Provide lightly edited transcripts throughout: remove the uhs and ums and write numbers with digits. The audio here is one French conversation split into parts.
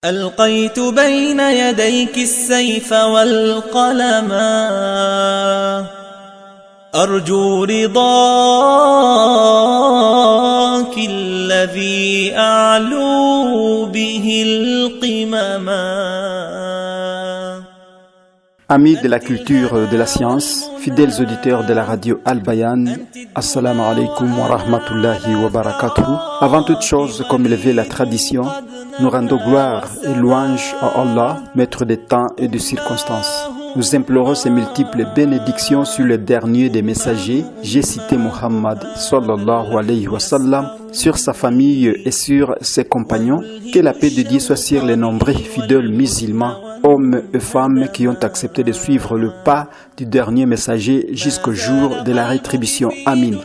ألقيت بين يديك السيف والقلم أرجو رضاك الذي أعلو به القمم. Amis de la culture de la science, fidèles auditeurs de la radio Al-Bayan, Assalamu alaikum wa rahmatullahi wa barakatuh. Avant toute chose, comme il veut la tradition, nous rendons gloire et louange à Allah, maître des temps et des circonstances. Nous implorons ses multiples bénédictions sur le dernier des messagers, j'ai cité Muhammad sallallahu alayhi wa sallam, sur sa famille et sur ses compagnons. Que la paix de Dieu soit sur les nombreux fidèles musulmans, hommes et femmes qui ont accepté de suivre le pas du dernier messager jusqu'au jour de la rétribution. Amin.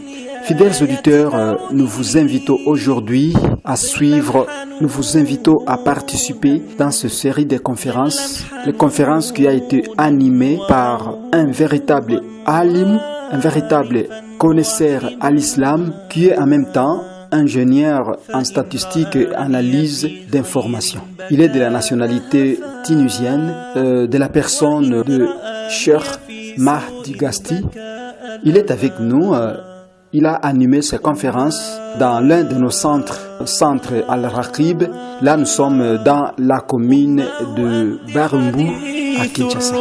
Fidèles auditeurs, nous vous invitons aujourd'hui à suivre, nous vous invitons à participer dans cette série de conférences, les conférences qui a été animée par un véritable alim, un véritable connaisseur à l'islam, qui est en même temps ingénieur en statistique et analyse d'informations. Il est de la nationalité tunisienne, de la personne de Cheikh Mahdi Gasti. Il est avec nous. Il a animé ses conférences dans l'un de nos centres Al-Raqib. Là, nous sommes dans la commune de Barumbu à Kinshasa.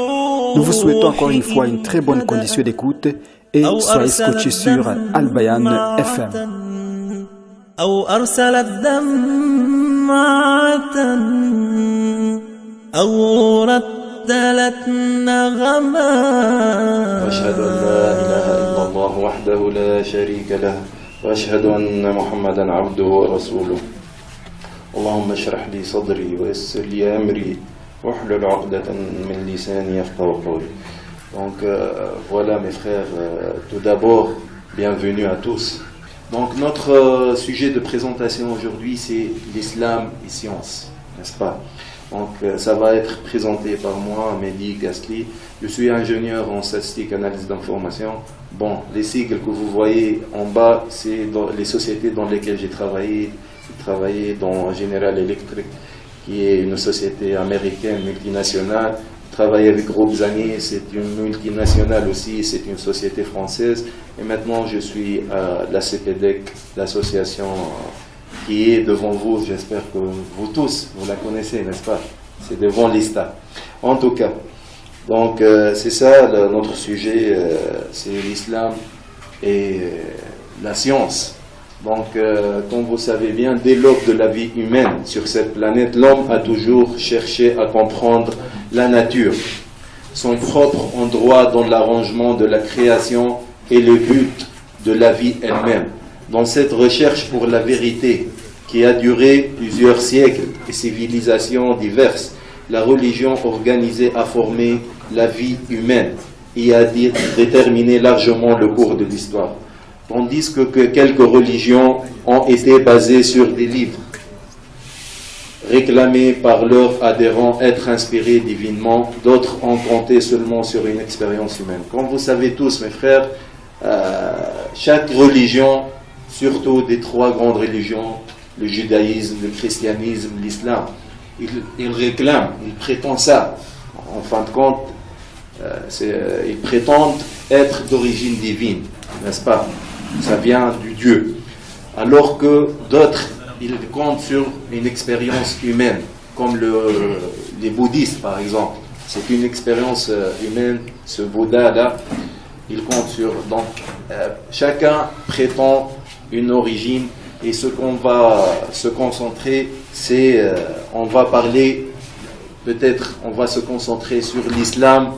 Nous vous souhaitons encore une fois une très bonne condition d'écoute et soyez scotchés sur Al-Bayan FM. أو أرسلت دمعة أو رتلت نغما. أشهد أن لا إله إلا الله وحده لا شريك له وأشهد أن محمدا عبده ورسوله. اللهم اشرح لي صدري ويسر لي أمري واحلل عقدة من لساني يفقهوا قولي. Donc voilà mes frères, tout d'abord bienvenue à tous. Donc notre sujet de présentation aujourd'hui c'est l'islam et science, n'est-ce pas? Donc ça va être présenté par moi, Mehdi Gasly. Je suis ingénieur en statistique et analyse d'information. Bon, les sigles que vous voyez en bas, c'est dans les sociétés dans lesquelles j'ai travaillé. J'ai travaillé dans General Electric, qui est une société américaine multinationale. Travaillé avec Robzani, c'est une multinationale aussi, c'est une société française. Et maintenant, je suis à la CPDEC, l'association qui est devant vous. J'espère que vous tous, vous la connaissez, n'est-ce pas? C'est devant l'ISTA. En tout cas, donc c'est ça notre sujet, c'est l'islam et la science. Donc, comme vous savez bien, dès l'aube de la vie humaine sur cette planète, l'homme a toujours cherché à comprendre la nature, son propre endroit dans l'arrangement de la création et le but de la vie elle-même. Dans cette recherche pour la vérité qui a duré plusieurs siècles et civilisations diverses, la religion organisée a formé la vie humaine et a déterminé largement le cours de l'histoire. Tandis que quelques religions ont été basées sur des livres, réclamés par leurs adhérents être inspirés divinement, d'autres ont compté seulement sur une expérience humaine. Comme vous savez tous, mes frères, chaque religion, surtout des trois grandes religions, le judaïsme, le christianisme, l'islam, ils réclament, ils prétendent ça. En fin de compte, ils prétendent être d'origine divine, n'est-ce pas? Ça vient du Dieu. Alors que d'autres, ils comptent sur une expérience humaine, comme les bouddhistes par exemple. C'est une expérience humaine, ce Bouddha-là, il compte sur. Donc, chacun prétend une origine, et ce qu'on va se concentrer, c'est, on va parler, peut-être, on va se concentrer sur l'islam,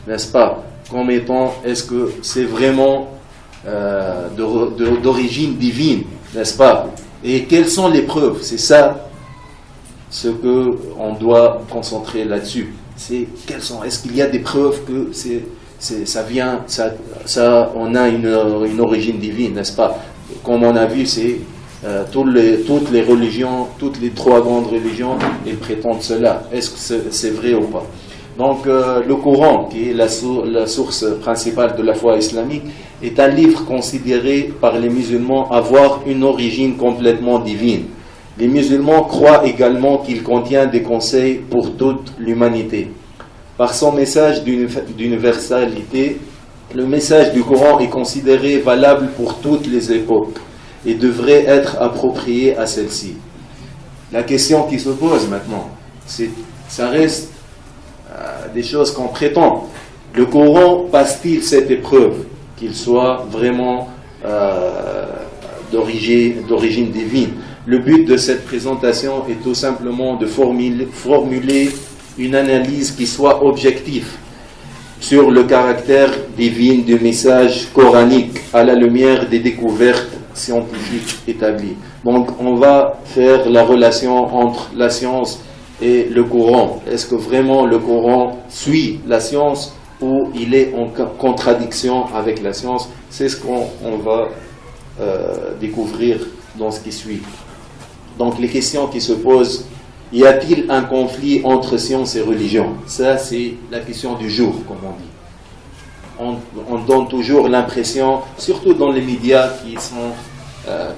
n'est-ce pas? Comme étant, est-ce que c'est vraiment d'origine divine, n'est-ce pas? Et quelles sont les preuves? C'est ça ce que on doit concentrer là-dessus. C'est quelles sont? Est-ce qu'il y a des preuves que ça vient, on a une origine divine, n'est-ce pas? Comme on a vu, c'est toutes les religions, toutes les trois grandes religions, elles prétendent cela. Est-ce que c'est vrai ou pas? Donc le Coran, qui est la source principale de la foi islamique, est un livre considéré par les musulmans avoir une origine complètement divine. Les musulmans croient également qu'il contient des conseils pour toute l'humanité. Par son message d'universalité, le message du Coran est considéré valable pour toutes les époques et devrait être approprié à celle-ci. La question qui se pose maintenant, ça reste des choses qu'on prétend. Le Coran passe-t-il cette épreuve, qu'il soit vraiment d'origine divine? Le but de cette présentation est tout simplement de formuler une analyse qui soit objective sur le caractère divin du message coranique à la lumière des découvertes scientifiques établies. Donc on va faire la relation entre la science et le Coran. Est-ce que vraiment le Coran suit la science ou il est en contradiction avec la science? C'est ce qu'on va découvrir dans ce qui suit. Donc les questions qui se posent: y a-t-il un conflit entre science et religion? Ça, c'est la question du jour, comme on dit. On donne toujours l'impression, surtout dans les médias qui sont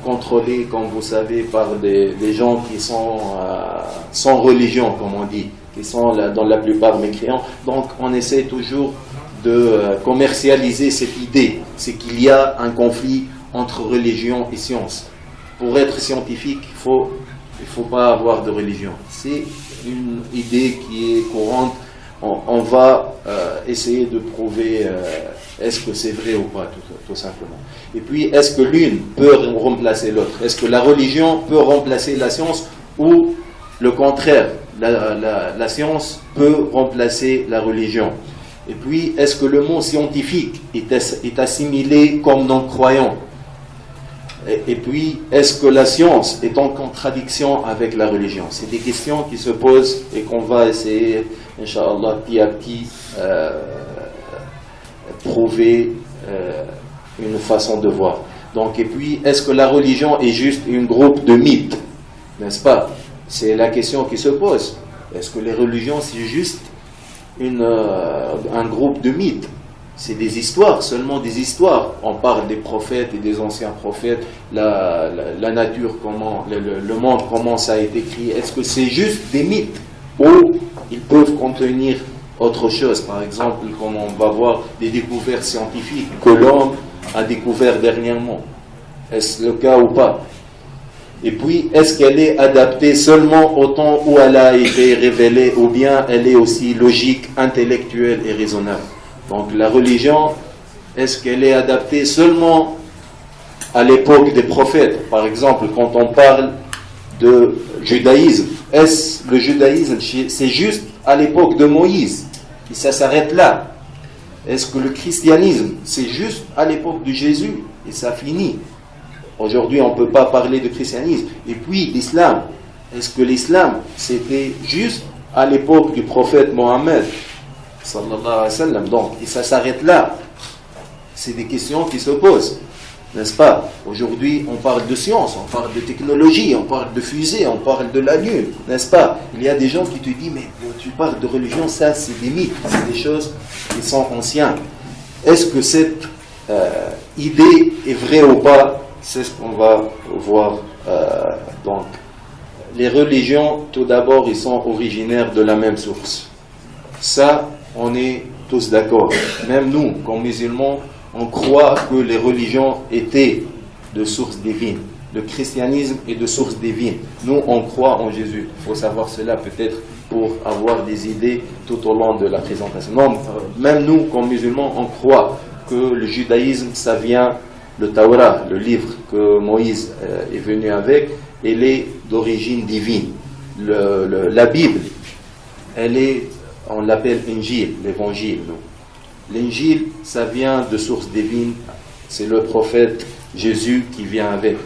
contrôlés, comme vous savez, par des gens qui sont sans religion, comme on dit, qui sont dans la plupart mécréants. Donc on essaie toujours de commercialiser cette idée, c'est qu'il y a un conflit entre religion et science. Pour être scientifique, il faut pas avoir de religion. C'est une idée qui est courante. On va essayer de prouver est-ce que c'est vrai ou pas, tout simplement. Et puis, est-ce que l'une peut remplacer l'autre? Est-ce que la religion peut remplacer la science ou le contraire? La science peut remplacer la religion. Et puis, est-ce que le mot scientifique est assimilé comme non-croyant? Et puis, est-ce que la science est en contradiction avec la religion? C'est des questions qui se posent et qu'on va essayer, Inch'Allah, petit à petit, prouver une façon de voir. Donc, et puis, est-ce que la religion est juste un groupe de mythes? N'est-ce pas? C'est la question qui se pose. Est-ce que les religions, c'est juste un groupe de mythes? C'est des histoires, seulement des histoires. On parle des prophètes et des anciens prophètes, la nature, comment, le monde, comment ça a été créé. Est-ce que c'est juste des mythes ou ils peuvent contenir autre chose? Par exemple, comme on va voir des découvertes scientifiques que l'homme a découvert dernièrement. Est-ce le cas ou pas? Et puis, est-ce qu'elle est adaptée seulement au temps où elle a été révélée ou bien elle est aussi logique, intellectuelle et raisonnable? Donc la religion, est-ce qu'elle est adaptée seulement à l'époque des prophètes? Par exemple, quand on parle de judaïsme, est-ce le judaïsme, c'est juste à l'époque de Moïse et ça s'arrête là? Est-ce que le christianisme, c'est juste à l'époque de Jésus et ça finit? Aujourd'hui, on ne peut pas parler de christianisme. Et puis l'islam, est-ce que l'islam, c'était juste à l'époque du prophète Mohammed sallallahu alayhi wa sallam? Donc, et ça s'arrête là. C'est des questions qui se posent, n'est-ce pas? Aujourd'hui, on parle de science, on parle de technologie, on parle de fusée, on parle de la lune, n'est-ce pas? Il y a des gens qui te disent, mais tu parles de religion, ça c'est des mythes, c'est des choses qui sont anciennes. Est-ce que cette idée est vraie ou pas? C'est ce qu'on va voir. Donc, les religions, tout d'abord, ils sont originaires de la même source. Ça, on est tous d'accord. Même nous, comme musulmans, on croit que les religions étaient de source divine. Le christianisme est de source divine. Nous, on croit en Jésus. Il faut savoir cela peut-être pour avoir des idées tout au long de la présentation. Non, même nous, comme musulmans, on croit que le judaïsme, ça vient, le Torah, le livre que Moïse est venu avec, elle est d'origine divine. La Bible, elle est, on l'appelle Injil, l'évangile. L'Injil, ça vient de source divine, c'est le prophète Jésus qui vient avec.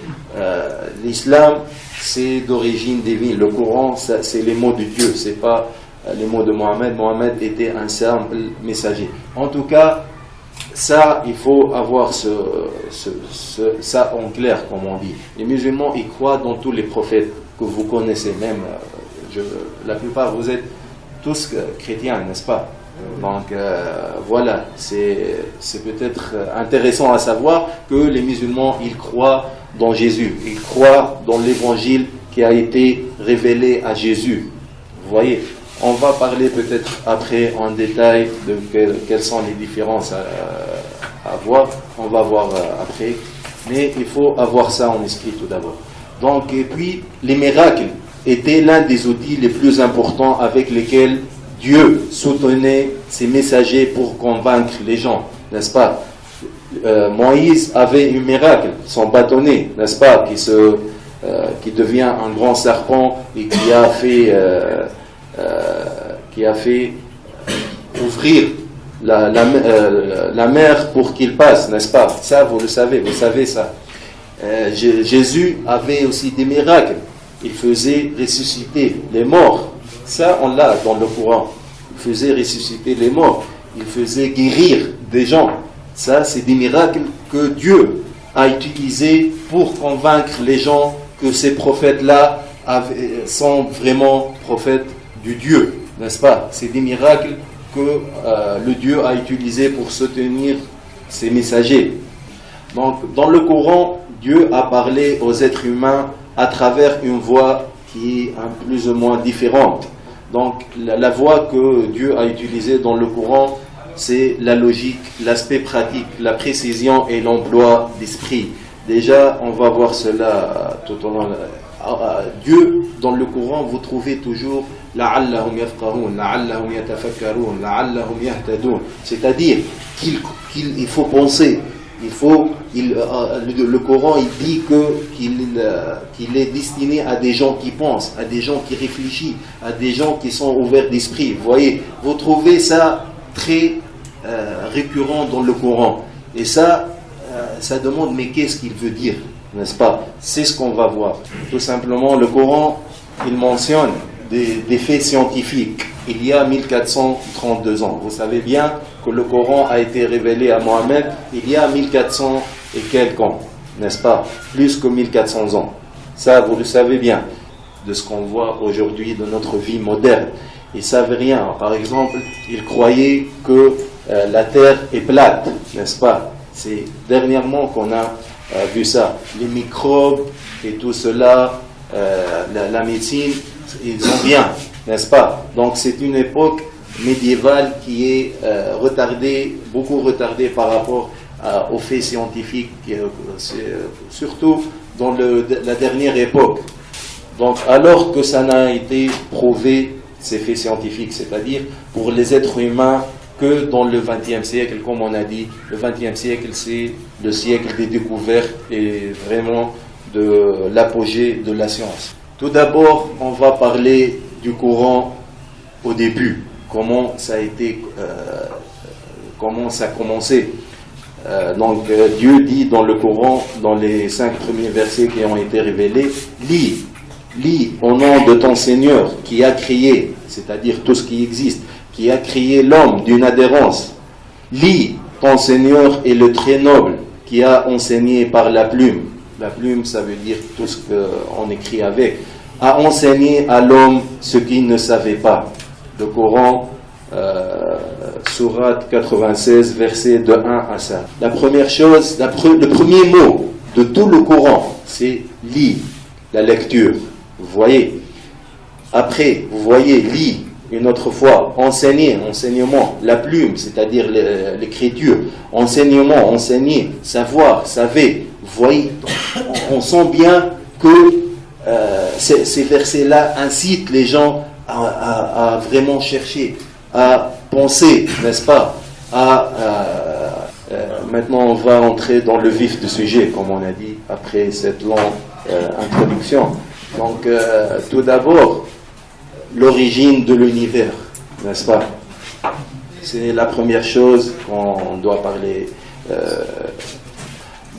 L'islam, c'est d'origine divine. Le Coran, c'est les mots de Dieu, c'est pas les mots de Mohammed. Mohammed était un simple messager. En tout cas, ça, il faut avoir ça en clair, comme on dit. Les musulmans, ils croient dans tous les prophètes que vous connaissez, même, la plupart, vous êtes tous chrétiens, n'est-ce pas? Donc voilà, c'est peut-être intéressant à savoir que les musulmans, ils croient dans Jésus, ils croient dans l'évangile qui a été révélé à Jésus. Vous voyez, on va parler peut-être après en détail de quelles sont les différences à voir. On va voir après. Mais il faut avoir ça en esprit tout d'abord. Donc, et puis, les miracles étaient l'un des outils les plus importants avec lesquels Dieu soutenait ses messagers pour convaincre les gens, n'est-ce pas? Moïse avait un miracle, son bâtonnet, n'est-ce pas, qui devient un grand serpent et qui a fait ouvrir la mer pour qu'il passe, n'est-ce pas? Ça, vous savez ça. Jésus avait aussi des miracles. Il faisait ressusciter les morts. Ça, on l'a dans le Coran. Il faisait ressusciter les morts. Il faisait guérir des gens. Ça, c'est des miracles que Dieu a utilisés pour convaincre les gens que ces prophètes-là sont vraiment prophètes du Dieu, n'est-ce pas? C'est des miracles que le Dieu a utilisés pour soutenir ses messagers. Donc, dans le Coran, Dieu a parlé aux êtres humains à travers une voix qui est plus ou moins différente. Donc, la voix que Dieu a utilisée dans le Coran, c'est la logique, l'aspect pratique, la précision et l'emploi d'esprit. Déjà, on va voir cela tout au long. Dieu, dans le Coran, vous trouvez toujours la'allahum yafqahun, la'allahum yatafakkarun, la'allahum yahtadun. C'est-à-dire qu'il faut penser. Le Coran il dit qu'il est destiné à des gens qui pensent, à des gens qui réfléchissent, à des gens qui sont ouverts d'esprit. Vous voyez, vous trouvez ça très récurrent dans le Coran. Et ça demande, mais qu'est-ce qu'il veut dire, n'est-ce pas? C'est ce qu'on va voir. Tout simplement, le Coran, il mentionne des faits scientifiques. Il y a 1432 ans. Vous savez bien que le Coran a été révélé à Mohammed il y a 1400 et quelques ans, n'est-ce pas? Plus que 1400 ans. Ça, vous le savez bien, de ce qu'on voit aujourd'hui de notre vie moderne. Ils ne savaient rien. Par exemple, ils croyaient que la Terre est plate, n'est-ce pas? C'est dernièrement qu'on a vu ça. Les microbes et tout cela, la médecine, ils ont rien, n'est-ce pas? Donc c'est une époque médiévale qui est beaucoup retardée par rapport aux faits scientifiques, surtout dans la dernière époque. Donc alors que ça n'a été prouvé, ces faits scientifiques, c'est-à-dire pour les êtres humains, que dans le XXe siècle, comme on a dit, le XXe siècle, c'est le siècle des découvertes et vraiment de l'apogée de la science. Tout d'abord, on va parler du Coran au début, comment ça a commencé. Donc Dieu dit dans le Coran, dans les 5 premiers versets qui ont été révélés, lis au nom de ton Seigneur qui a créé, c'est-à-dire tout ce qui existe, qui a créé l'homme d'une adhérence. Lis, ton Seigneur est le très noble, qui a enseigné par la plume. La plume, ça veut dire tout ce qu'on écrit avec. A enseigné à l'homme ce qu'il ne savait pas. Le Coran, sourate 96, versets de 1 à 5. La première chose, le premier mot de tout le Coran, c'est lis, la lecture. Vous voyez. Après, vous voyez, lis. Une autre fois, enseignement, la plume, c'est-à-dire l'écriture, enseigner, savoir, savez. Vous voyez, on sent bien que ces versets-là incitent les gens à vraiment chercher, à penser, n'est-ce pas? Maintenant, on va entrer dans le vif du sujet, comme on a dit, après cette longue introduction. Donc, tout d'abord, l'origine de l'univers, n'est-ce pas? C'est la première chose qu'on doit parler.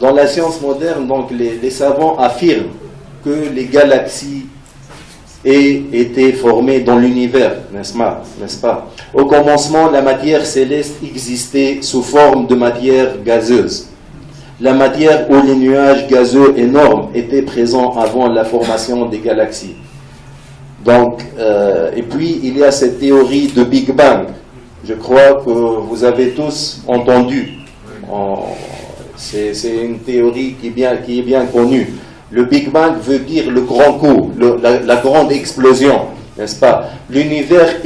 Dans la science moderne, donc, les savants affirment que les galaxies aient été formées dans l'univers, n'est-ce pas? Au commencement, la matière céleste existait sous forme de matière gazeuse. La matière où les nuages gazeux énormes étaient présents avant la formation des galaxies. Donc, et puis il y a cette théorie de Big Bang. Je crois que vous avez tous entendu. C'est une théorie qui est bien connue. Le Big Bang veut dire le grand coup, la grande explosion, n'est-ce pas? L'univers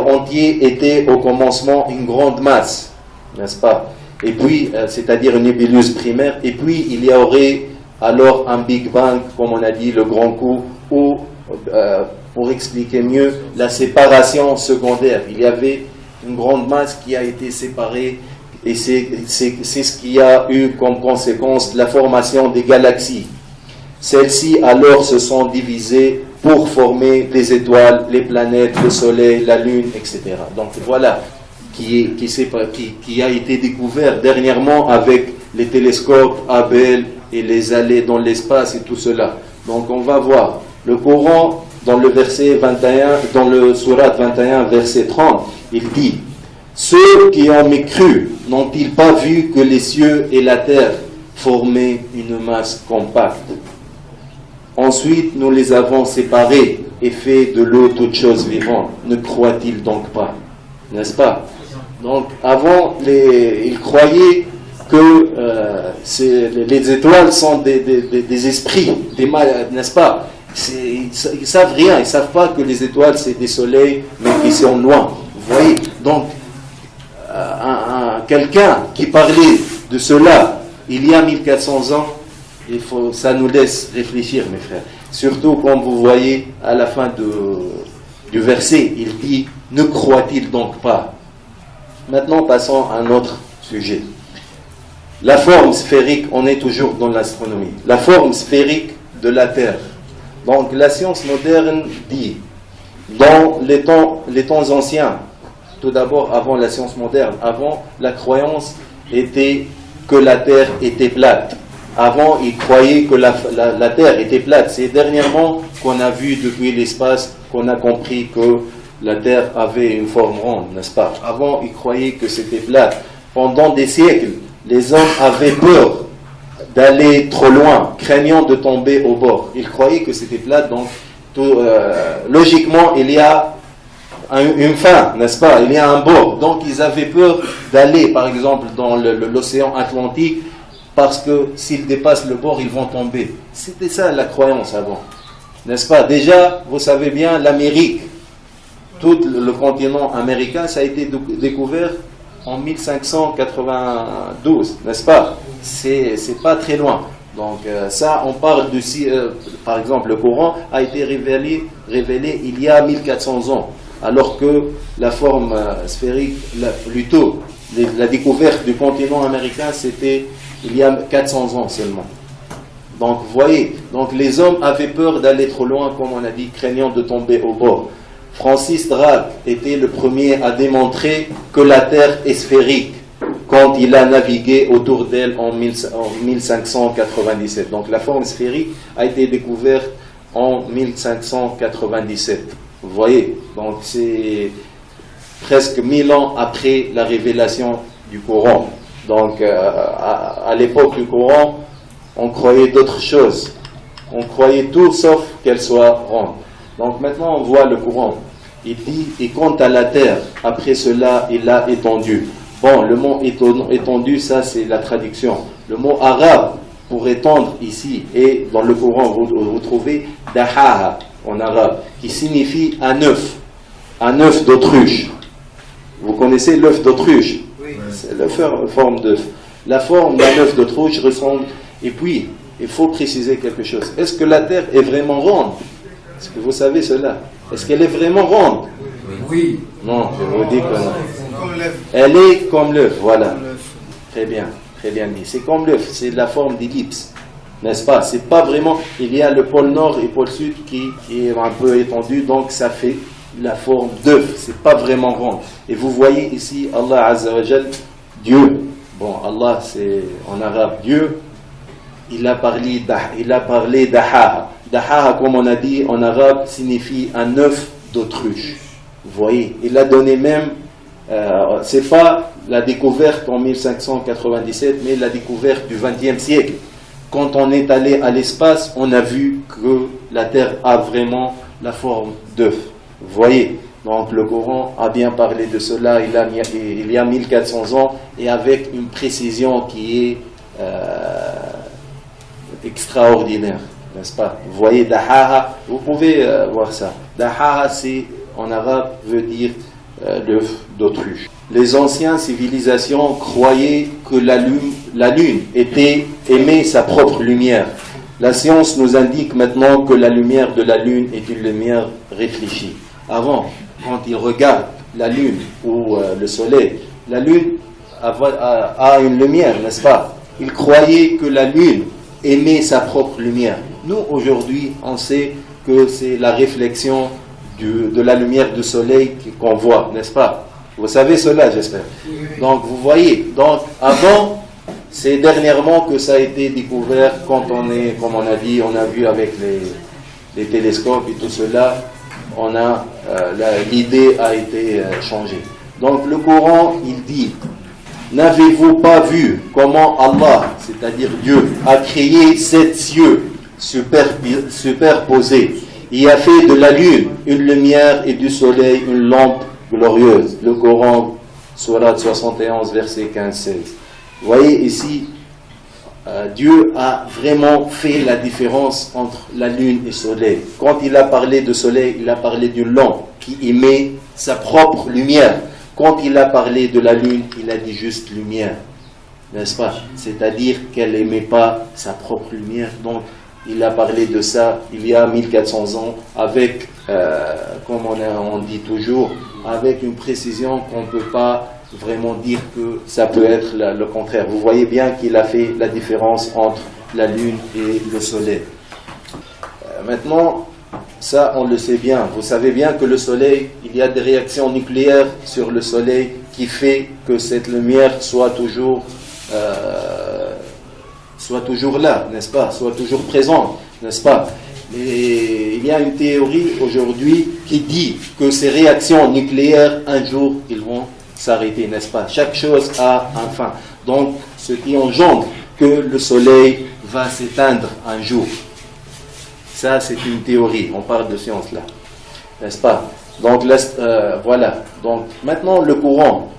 entier était au commencement une grande masse, n'est-ce pas? Et puis, c'est-à-dire une nébuleuse primaire, et puis il y aurait alors un Big Bang, comme on a dit, le grand coup, ou, pour expliquer mieux, la séparation secondaire. Il y avait une grande masse qui a été séparée, et c'est ce qui a eu comme conséquence la formation des galaxies. Celles-ci alors se sont divisées pour former les étoiles, les planètes, le soleil, la lune, etc. Donc voilà qui a été découvert dernièrement avec les télescopes Hubble et les allées dans l'espace et tout cela. Donc on va voir le Coran dans le verset 21, dans le Sourate 21, verset 30, il dit: ceux qui ont mécru n'ont-ils pas vu que les cieux et la terre formaient une masse compacte? Ensuite, nous les avons séparés et fait de l'eau toutes choses vivantes. Ne croient-ils donc pas? N'est-ce pas? Donc, avant, ils croyaient que les étoiles sont des esprits, n'est-ce pas? Ils ne savent rien, ils ne savent pas que les étoiles, c'est des soleils, mais qui sont loin. Vous voyez? Donc, quelqu'un qui parlait de cela il y a 1400 ans, ça nous laisse réfléchir, mes frères. Surtout quand vous voyez à la fin du verset, il dit: ne croient-ils donc pas? Maintenant, passons à un autre sujet. La forme sphérique, on est toujours dans l'astronomie. La forme sphérique de la Terre. Donc, la science moderne dit, dans les temps anciens, tout d'abord avant la science moderne, avant la croyance était que la Terre était plate. Avant, ils croyaient que la Terre était plate. C'est dernièrement qu'on a vu depuis l'espace, qu'on a compris que la Terre avait une forme ronde, n'est-ce pas? Avant, ils croyaient que c'était plate. Pendant des siècles, les hommes avaient peur d'aller trop loin, craignant de tomber au bord. Ils croyaient que c'était plate, donc logiquement, il y a une fin, n'est-ce pas? Il y a un bord. Donc, ils avaient peur d'aller, par exemple, dans l'océan Atlantique, parce que s'ils dépassent le bord, ils vont tomber. C'était ça la croyance avant, n'est-ce pas? Déjà, vous savez bien, l'Amérique, tout le continent américain, ça a été découvert en 1592, n'est-ce pas? C'est pas très loin. Donc ça, on parle de par exemple, le Coran a été révélé il y a 1400 ans, alors que la forme sphérique, plutôt, la découverte du continent américain, c'était il y a 400 ans seulement. Donc vous voyez, donc les hommes avaient peur d'aller trop loin, comme on a dit, craignant de tomber au bord. Francis Drake était le premier à démontrer que la Terre est sphérique quand il a navigué autour d'elle en 1597. Donc la forme sphérique a été découverte en 1597. Vous voyez, donc c'est presque 1000 ans après la révélation du Coran. Donc à l'époque du Coran, on croyait d'autres choses. On croyait tout sauf qu'elle soit ronde. Donc maintenant on voit le Coran. Il dit: et quant à la terre, après cela, il l'a étendue. Bon, le mot étendu, ça c'est la traduction. Le mot arabe pour étendre ici, et dans le Coran vous trouvez dahaha en arabe, qui signifie un œuf d'autruche. Vous connaissez l'œuf d'autruche? Oui. C'est la forme d'œuf. La forme d'un œuf d'autruche ressemble. Et puis, il faut préciser quelque chose. Est-ce que la terre est vraiment ronde? Est-ce que vous savez cela? Est-ce qu'elle est vraiment ronde? Oui. Non, je vous dis que non. Elle est comme l'œuf, voilà. Très bien dit. C'est comme l'œuf, c'est de la forme d'ellipse, n'est-ce pas? C'est pas vraiment. Il y a le pôle nord et le pôle sud qui est un peu étendu, donc ça fait la forme d'œuf. C'est pas vraiment rond. Et vous voyez ici Allah Azza wa Jal, Dieu. Bon, Allah c'est en arabe Dieu. Il a parlé d'Ahaha. Dahaha, comme on a dit en arabe, signifie un œuf d'autruche. Vous voyez, il a donné même, c'est pas la découverte en 1597, mais la découverte du XXe siècle. Quand on est allé à l'espace, on a vu que la Terre a vraiment la forme d'œuf. Vous voyez, donc le Coran a bien parlé de cela il y a 1400 ans, et avec une précision qui est extraordinaire. n'est-ce pas? Vous voyez Dahaha, vous pouvez voir ça. Dahaha, c'est en arabe, veut dire l'œuf d'autruche. Les anciennes civilisations croyaient que la lune émait sa propre lumière. La science nous indique maintenant que la lumière de la lune est une lumière réfléchie. Avant, quand ils regardent la lune ou le soleil, la lune a une lumière, n'est-ce pas? Ils croyaient que la lune émet sa propre lumière. Nous, aujourd'hui, on sait que c'est la réflexion de la lumière du soleil qu'on voit, n'est-ce pas? Vous savez cela, j'espère. Donc, vous voyez. Donc, avant, c'est dernièrement que ça a été découvert quand comme on a dit, on a vu avec les télescopes et tout cela, l'idée a été changée. Donc, le Coran, il dit, n'avez-vous pas vu comment Allah, c'est-à-dire Dieu, a créé 7 cieux superposés et a fait de la lune une lumière et du soleil une lampe glorieuse. Le Coran, Sourate 71, verset 15-16. Vous voyez ici, Dieu a vraiment fait la différence entre la lune et le soleil. Quand il a parlé de soleil, il a parlé d'une lampe qui émet sa propre lumière. Quand il a parlé de la lune, il a dit juste lumière, n'est-ce pas? C'est-à-dire qu'elle n'émet pas sa propre lumière. Donc, il a parlé de ça il y a 1400 ans avec, comme on dit toujours, avec une précision qu'on ne peut pas vraiment dire que ça peut être le contraire. Vous voyez bien qu'il a fait la différence entre la lune et le soleil. Maintenant, ça on le sait bien. Vous savez bien que le soleil, il y a des réactions nucléaires sur le soleil qui fait que cette lumière soit toujours là, n'est-ce pas? Soit toujours présente, n'est-ce pas? Et il y a une théorie aujourd'hui qui dit que ces réactions nucléaires, un jour, ils vont s'arrêter, n'est-ce pas? Chaque chose a un fin. Donc, ce qui engendre que le soleil va s'éteindre un jour. Ça, c'est une théorie. On parle de science là, n'est-ce pas? Donc, voilà. Donc, maintenant, le Coran,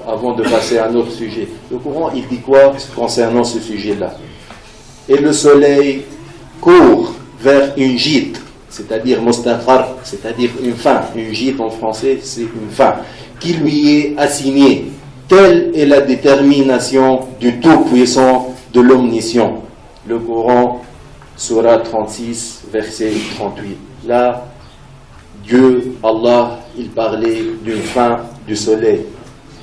avant de passer à un autre sujet, le Coran, il dit quoi concernant ce sujet-là? Et le soleil court vers une gîte, c'est-à-dire mustaqar, c'est-à-dire une fin. Une gîte en français, c'est une fin, qui lui est assignée. Telle est la détermination du Tout-Puissant, de l'Omniscient. Le Coran, Sourate 36, verset 38. Là, Dieu, Allah, il parlait d'une fin du soleil.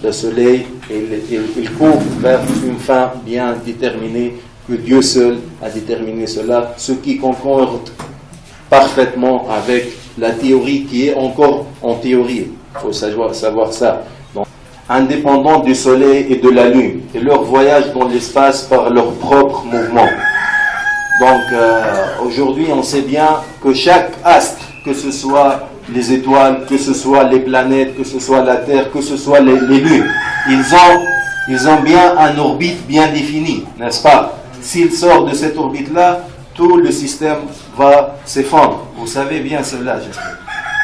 Le soleil, il court vers une fin bien déterminée, que Dieu seul a déterminé cela, ce qui concorde parfaitement avec la théorie qui est encore en théorie. Il faut savoir ça. Donc, indépendant du soleil et de la lune, et leur voyage dans l'espace par leur propre mouvement. Donc, aujourd'hui, on sait bien que chaque astre, que ce soit les étoiles, que ce soit les planètes, que ce soit la Terre, que ce soit les lunes, ils ont bien une orbite bien définie, n'est-ce pas? S'il sort de cette orbite-là, tout le système va s'effondrer. Vous savez bien cela, j'espère.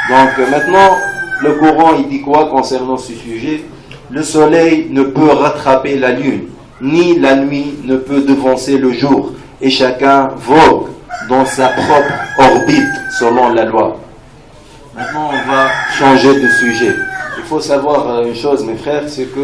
Donc maintenant, le Coran, il dit quoi concernant ce sujet? Le soleil ne peut rattraper la lune, ni la nuit ne peut devancer le jour, et chacun vogue dans sa propre orbite, selon la loi. Maintenant, on va changer de sujet. Il faut savoir une chose, mes frères, c'est que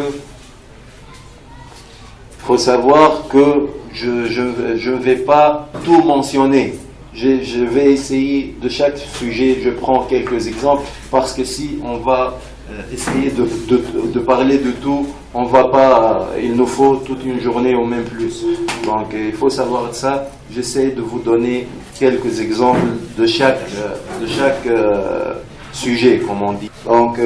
il faut savoir que je ne vais pas tout mentionner. Je vais essayer de chaque sujet, je prends quelques exemples, parce que si on va essayer de parler de tout, on va pas, il nous faut toute une journée ou même plus. Donc il faut savoir ça. J'essaie de vous donner quelques exemples de chaque sujet, comme on dit. Donc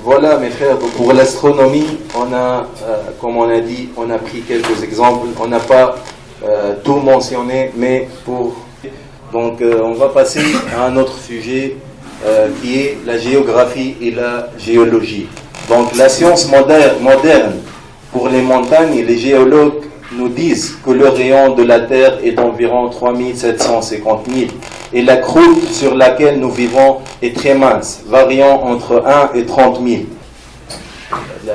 voilà, mes frères, pour l'astronomie, on a, comme on a dit, on a pris quelques exemples. On n'a pas tout mentionné, mais donc on va passer à un autre sujet qui est la géographie et la géologie. Donc la science moderne pour les montagnes, les géologues nous disent que le rayon de la Terre est d'environ 3750 000 et la croûte sur laquelle nous vivons est très mince, variant entre 1 et 30 000.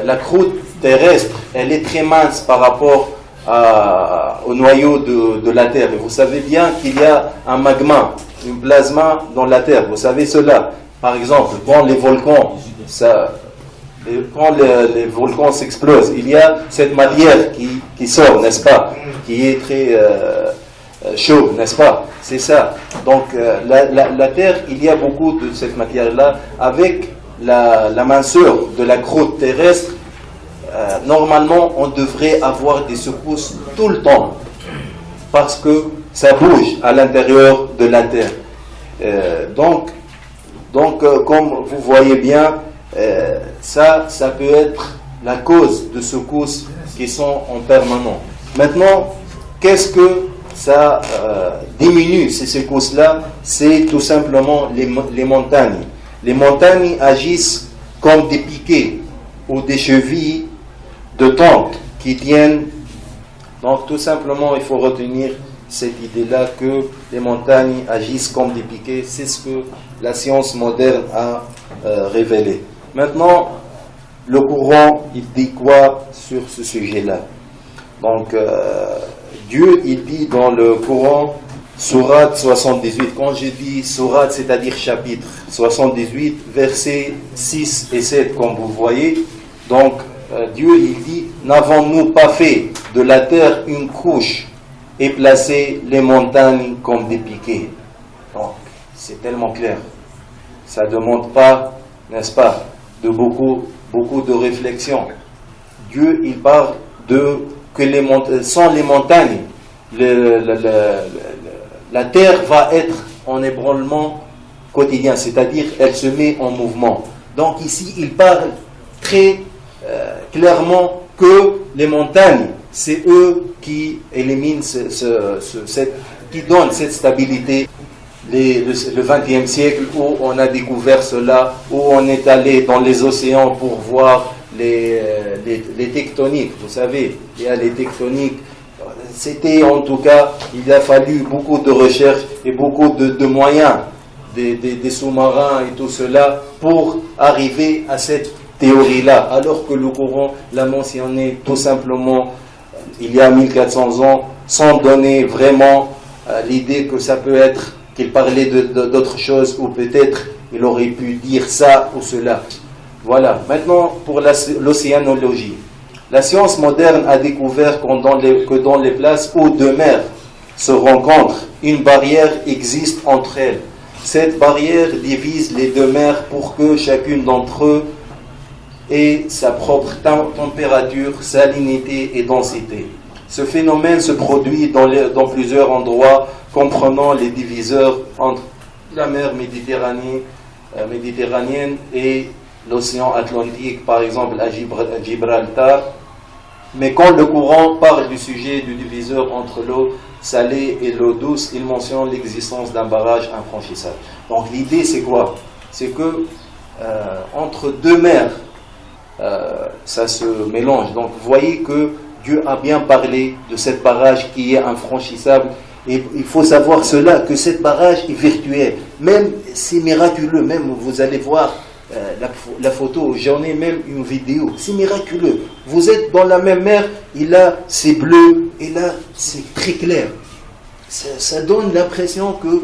La croûte terrestre, elle est très mince par rapport au noyau de la Terre. Et vous savez bien qu'il y a un magma, un plasma dans la Terre. Vous savez cela. Par exemple, quand les volcans, les volcans s'explosent, il y a cette matière qui sort, n'est-ce pas, qui est très chaud, n'est-ce pas? C'est ça. Donc la Terre, il y a beaucoup de cette matière-là. Avec la minceur de la croûte terrestre, normalement, on devrait avoir des secousses tout le temps, parce que ça bouge à l'intérieur de la Terre. Donc, comme vous voyez bien, ça peut être la cause de secousses qui sont en permanence. Maintenant, qu'est-ce que ça diminue ces secousses-là? C'est tout simplement les montagnes. Les montagnes agissent comme des piquets ou des chevilles de tente qui tiennent. Donc tout simplement, il faut retenir cette idée-là que les montagnes agissent comme des piquets. C'est ce que la science moderne a révélé. Maintenant, le courant, il dit quoi sur ce sujet-là? Donc, Dieu, il dit dans le Coran, Sourate 78, quand je dis Sourate, c'est-à-dire chapitre 78, versets 6 et 7, comme vous voyez. Donc, Dieu, il dit, n'avons-nous pas fait de la terre une couche et placé les montagnes comme des piquets? Donc, c'est tellement clair. Ça ne demande pas, n'est-ce pas, de beaucoup de réflexion. Dieu, il parle que sans les montagnes, la terre va être en ébranlement quotidien, c'est-à-dire elle se met en mouvement. Donc ici, il parle très clairement que les montagnes, c'est eux qui éliminent, qui donnent cette stabilité. Le XXe siècle, où on a découvert cela, où on est allé dans les océans pour voir les tectoniques. Vous savez, il y a les tectoniques. C'était en tout cas, il a fallu beaucoup de recherches et beaucoup de moyens, des sous-marins et tout cela, pour arriver à cette théorie-là. Alors que le Coran l'a mentionné tout simplement il y a 1400 ans, sans donner vraiment l'idée que ça peut être qu'il parlait d'autre chose, ou peut-être il aurait pu dire ça ou cela. Voilà. Maintenant, pour l'océanologie. La science moderne a découvert que dans les places où deux mers se rencontrent, une barrière existe entre elles. Cette barrière divise les deux mers pour que chacune d'entre eux ait sa propre température, salinité et densité. Ce phénomène se produit dans plusieurs endroits, comprenant les diviseurs entre la mer méditerranéenne et l'océan Atlantique, par exemple à Gibraltar. Mais quand le Coran parle du sujet du diviseur entre l'eau salée et l'eau douce, il mentionne l'existence d'un barrage infranchissable. Donc l'idée c'est quoi? C'est que entre deux mers, ça se mélange. Donc vous voyez que Dieu a bien parlé de cette barrage qui est infranchissable. Et il faut savoir cela, que cette barrage est virtuelle. Même, c'est miraculeux. Même, vous allez voir la photo, j'en ai même une vidéo. C'est miraculeux. Vous êtes dans la même mer, et là, c'est bleu, et là, c'est très clair. Ça donne l'impression que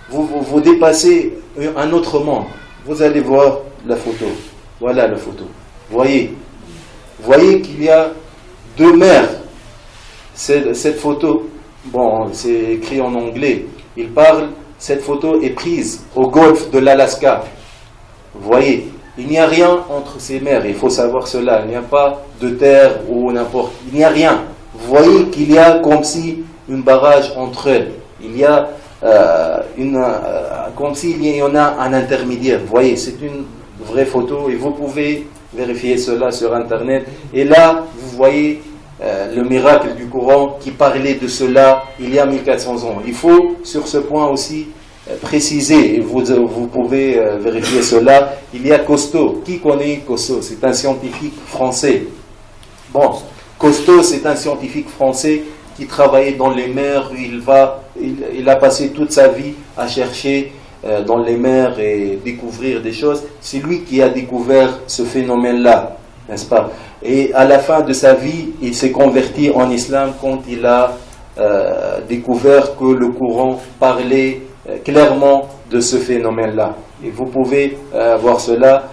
vous dépassez un autre monde. Vous allez voir la photo. Voilà la photo. Voyez qu'il y a deux mers. Cette photo, bon, c'est écrit en anglais. Cette photo est prise au golfe de l'Alaska. Vous voyez, il n'y a rien entre ces mers. Il faut savoir cela. Il n'y a pas de terre ou n'importe. Il n'y a rien. Vous voyez qu'il y a comme si un barrage entre elles. Il y a comme s'il y en a un intermédiaire. Vous voyez, c'est une vraie photo et vous pouvez vérifier cela sur Internet. Et là, vous voyez le miracle du Coran qui parlait de cela il y a 1400 ans. Il faut, sur ce point aussi, préciser, et vous pouvez vérifier cela. Il y a Cousteau. Qui connaît Cousteau? C'est un scientifique français. Bon, Cousteau, c'est un scientifique français qui travaillait dans les mers. Il a passé toute sa vie à chercher dans les mers et découvrir des choses. C'est lui qui a découvert ce phénomène-là, n'est-ce pas? Et à la fin de sa vie, il s'est converti en islam quand il a découvert que le Coran parlait clairement de ce phénomène-là. Et vous pouvez voir cela,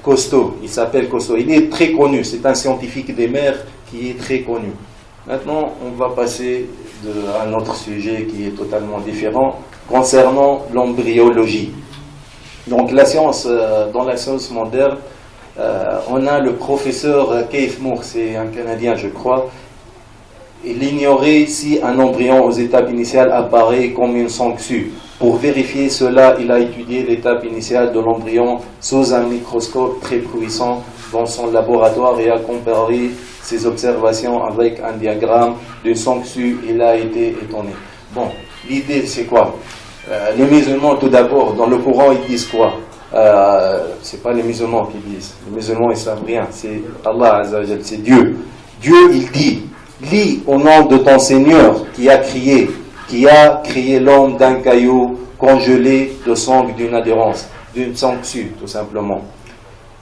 Cousteau, il s'appelle Cousteau. Il est très connu, c'est un scientifique des mers qui est très connu. Maintenant, on va passer à un autre sujet qui est totalement différent, concernant l'embryologie. Donc la science, dans la science moderne, on a le professeur Keith Moore, c'est un Canadien je crois. Il ignorait si un embryon aux étapes initiales apparaît comme une sanctue. Pour vérifier cela, il a étudié l'étape initiale de l'embryon sous un microscope très puissant dans son laboratoire et a comparé ses observations avec un diagramme d'une sanctue. Il a été étonné. Bon, l'idée c'est quoi? Les musulmans tout d'abord, dans le Coran ils disent quoi? C'est pas les musulmans qui disent. Les musulmans ils savent rien. C'est Allah Azza wa Jal, c'est Dieu. Dieu il dit, lis au nom de ton Seigneur qui a créé l'homme d'un caillou congelé de sang d'une adhérence, d'une sanctue tout simplement.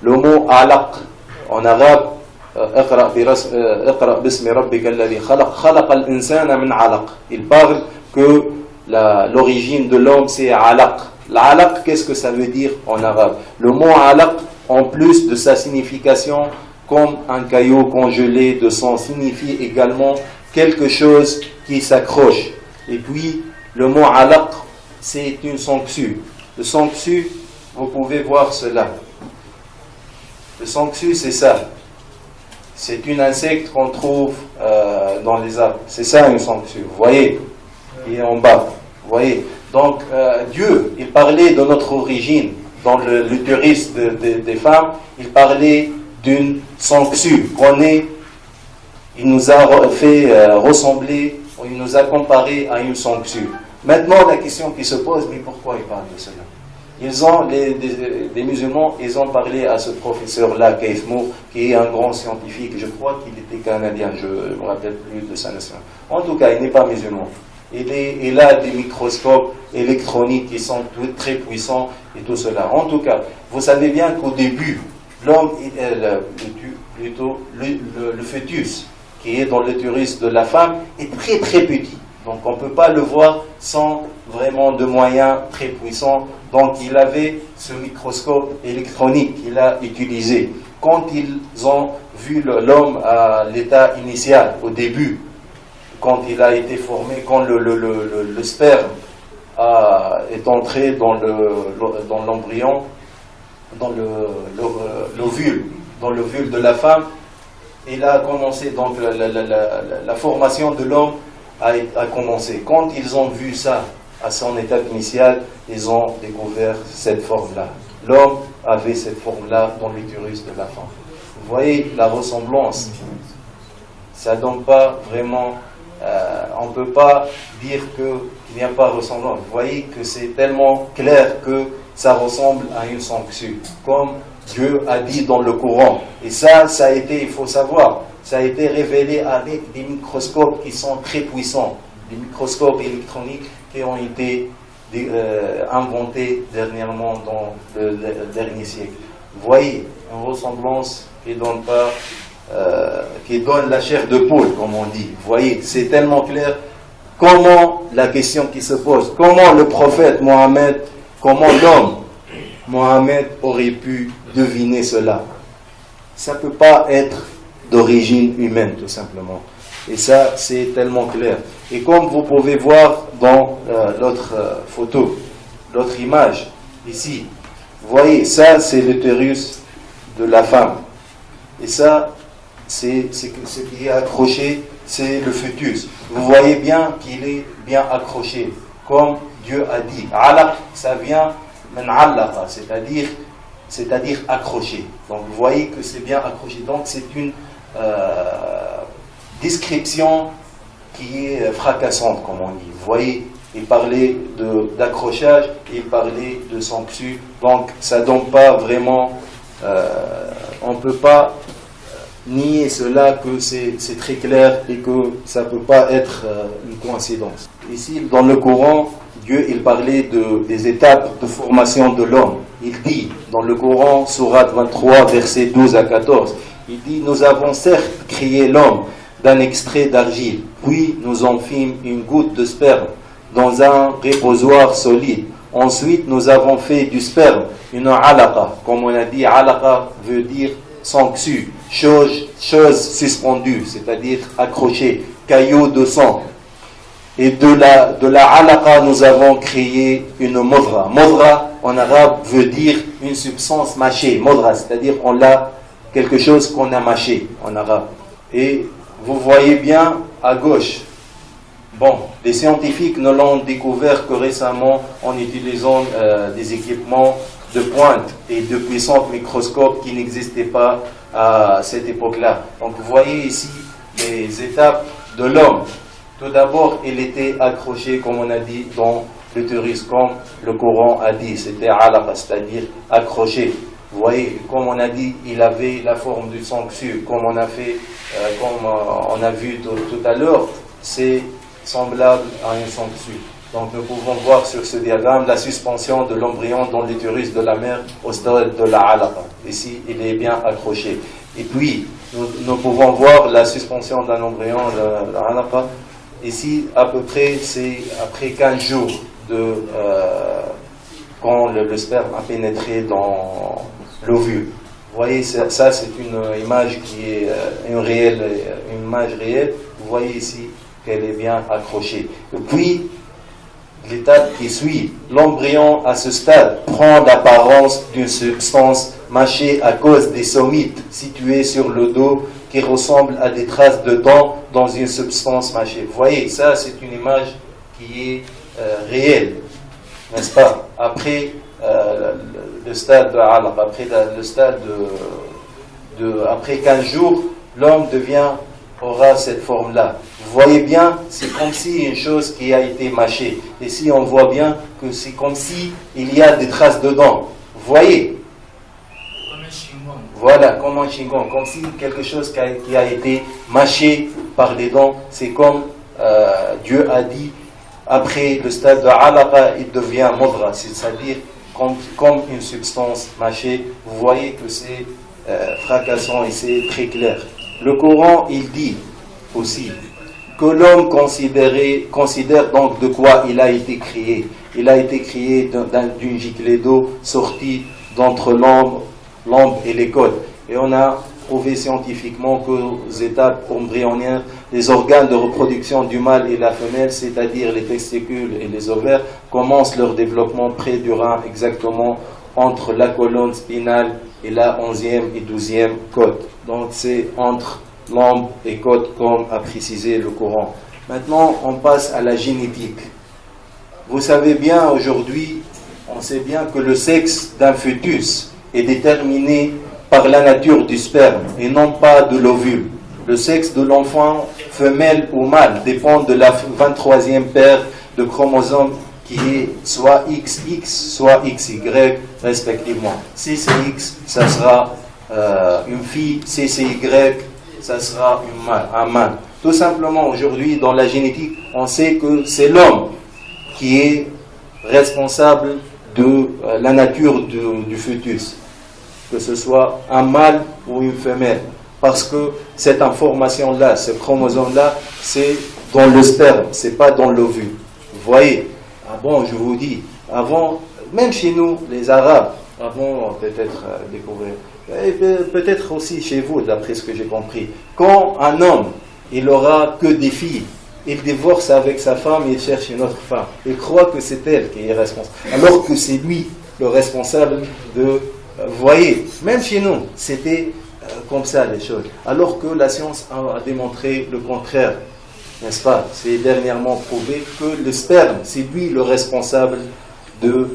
Le mot alaq en arabe, il parle que l'origine de l'homme c'est alaq. L'alaq, qu'est-ce que ça veut dire en arabe? Le mot alaq, en plus de sa signification comme un caillou congelé de sang, signifie également quelque chose qui s'accroche. Et puis, le mot alaq, c'est une sanctue. Le sanctue, vous pouvez voir cela. Le sanctue, c'est ça. C'est un insecte qu'on trouve dans les arbres. C'est ça une sanctue. Vous voyez? Il est en bas. Vous voyez? Donc, Dieu, il parlait de notre origine. Dans l'utérus des femmes, il parlait d'une sanctue. Il nous a fait ressembler, il nous a comparé à une sanctue. Maintenant, la question qui se pose, mais pourquoi ils parlent de cela? Les musulmans, ils ont parlé à ce professeur-là, Keith Moore, qui est un grand scientifique. Je crois qu'il était canadien, je ne me rappelle plus de sa nation. En tout cas, il n'est pas musulman. Il a des microscopes électroniques qui sont très puissants et tout cela. En tout cas, vous savez bien qu'au début, l'homme, le fœtus qui est dans l'utérus de la femme est très très petit. Donc on ne peut pas le voir sans vraiment de moyens très puissants. Donc il avait ce microscope électronique qu'il a utilisé. Quand ils ont vu l'homme à l'état initial, au début, quand il a été formé, quand le sperme est entré dans l'embryon, dans l'ovule de la femme, il a commencé, donc la formation de l'homme a commencé. Quand ils ont vu ça à son étape initiale, ils ont découvert cette forme-là. L'homme avait cette forme-là dans l'utérus de la femme. Vous voyez la ressemblance. Ça ne donne pas vraiment... on ne peut pas dire qu'il n'y a pas de ressemblance. Vous voyez que c'est tellement clair que ça ressemble à une sanctue, comme Dieu a dit dans le Coran. Et ça a été, il faut savoir, ça a été révélé avec des microscopes qui sont très puissants, des microscopes électroniques qui ont été inventés dernièrement dans le dernier siècle. Vous voyez, une ressemblance qui donne pas... qui donne la chair de poule, comme on dit. Vous voyez, c'est tellement clair. Comment, la question qui se pose, comment le prophète Mohammed, comment l'homme Mohammed aurait pu deviner cela? Ça ne peut pas être d'origine humaine, tout simplement. Et ça, c'est tellement clair. Et comme vous pouvez voir dans l'autre photo, l'autre image, ici, vous voyez, ça, c'est l'utérus de la femme. Et ça, c'est ce qui est accroché, c'est le fœtus. Vous voyez bien qu'il est bien accroché, comme Dieu a dit. Alaq, ça vient min allaqa, c'est-à-dire accroché. Donc vous voyez que c'est bien accroché. Donc c'est une description qui est fracassante, comme on dit. Vous voyez, il parlait d'accrochage, il parlait de sanctue. Donc ça ne donne pas vraiment... on ne peut pas nier cela, que c'est très clair et que ça ne peut pas être une coïncidence. Ici, dans le Coran, Dieu il parlait des étapes de formation de l'homme. Il dit dans le Coran, sourate 23, versets 12 à 14, Il dit, nous avons certes créé l'homme d'un extrait d'argile, puis nous en fîmes une goutte de sperme dans un reposoir solide. Ensuite, nous avons fait du sperme une alaqa. Comme on a dit, alaqa veut dire sanctu, chose suspendue, c'est-à-dire accrochée, caillot de sang. Et de la alaqa, nous avons créé une modra. Modra, en arabe, veut dire une substance mâchée. Modra, c'est-à-dire on a quelque chose qu'on a mâché en arabe. Et vous voyez bien à gauche. Bon, les scientifiques ne l'ont découvert que récemment en utilisant des équipements de pointe et de puissants microscopes qui n'existaient pas à cette époque-là. Donc vous voyez ici les étapes de l'homme. Tout d'abord, il était accroché, comme on a dit, dans l'utérus, comme le Coran a dit, c'était alaqa, c'est-à-dire accroché. Vous voyez, comme on a dit, il avait la forme du sanctu, comme on a fait, comme on a vu tout à l'heure, c'est semblable à un sanctu. Donc nous pouvons voir sur ce diagramme la suspension de l'embryon dans l'utérus de la mère au stade de la alaqa. Ici, il est bien accroché. Et puis, nous pouvons voir la suspension d'un embryon de la alaqa. Ici, à peu près, c'est après 15 jours quand le sperme a pénétré dans l'ovule. Vous voyez, ça c'est une image qui est une image réelle. Vous voyez ici qu'elle est bien accrochée. Et puis, l'étape qui suit, l'embryon à ce stade prend l'apparence d'une substance mâchée à cause des somites situés sur le dos qui ressemblent à des traces de dents dans une substance mâchée. Vous voyez, ça c'est une image qui est réelle, n'est-ce pas? Après le stade de Alaq, après le stade après 15 jours, l'homme aura cette forme-là. Vous voyez bien, c'est comme si une chose qui a été mâchée. Et si on voit bien que c'est comme si il y a des traces de dents. Vous voyez? Voilà, comme un chewing-gum, comme si quelque chose qui a été mâché par les dents. C'est comme Dieu a dit, après le stade de alaqa, il devient modra, c'est-à-dire comme une substance mâchée. Vous voyez que c'est fracassant et c'est très clair. Le Coran, il dit aussi que l'homme considère donc de quoi il a été créé. Il a été créé d'une giclée d'eau sortie d'entre l'ombre et les côtes. Et on a prouvé scientifiquement qu'aux étapes embryonnaires, les organes de reproduction du mâle et la femelle, c'est-à-dire les testicules et les ovaires, commencent leur développement près du rein, exactement entre la colonne spinale et la 11e et 12e côte. Donc c'est entre l'ombre et côte, comme a précisé le Coran. Maintenant, on passe à la génétique. Vous savez bien, aujourd'hui, on sait bien que le sexe d'un fœtus est déterminé par la nature du sperme et non pas de l'ovule. Le sexe de l'enfant, femelle ou mâle, dépend de la 23e paire de chromosomes qui est soit XX, soit XY respectivement. Si c'est X, ça sera une fille, si c'est Y, ça sera un mâle. Tout simplement, aujourd'hui, dans la génétique, on sait que c'est l'homme qui est responsable de la nature du fœtus, que ce soit un mâle ou une femelle, parce que cette information-là, ce chromosome-là, c'est dans le sperme, c'est pas dans l'ovule. Vous voyez? Ah bon, je vous dis, avant, même chez nous, les Arabes, avant peut-être découvrir, et peut-être aussi chez vous, d'après ce que j'ai compris, quand un homme, il aura que des filles, il divorce avec sa femme et il cherche une autre femme. Il croit que c'est elle qui est responsable, alors que c'est lui le responsable de... Vous voyez, même chez nous, c'était comme ça les choses. Alors que la science a démontré le contraire, n'est-ce pas? C'est dernièrement prouvé que le sperme, c'est lui le responsable du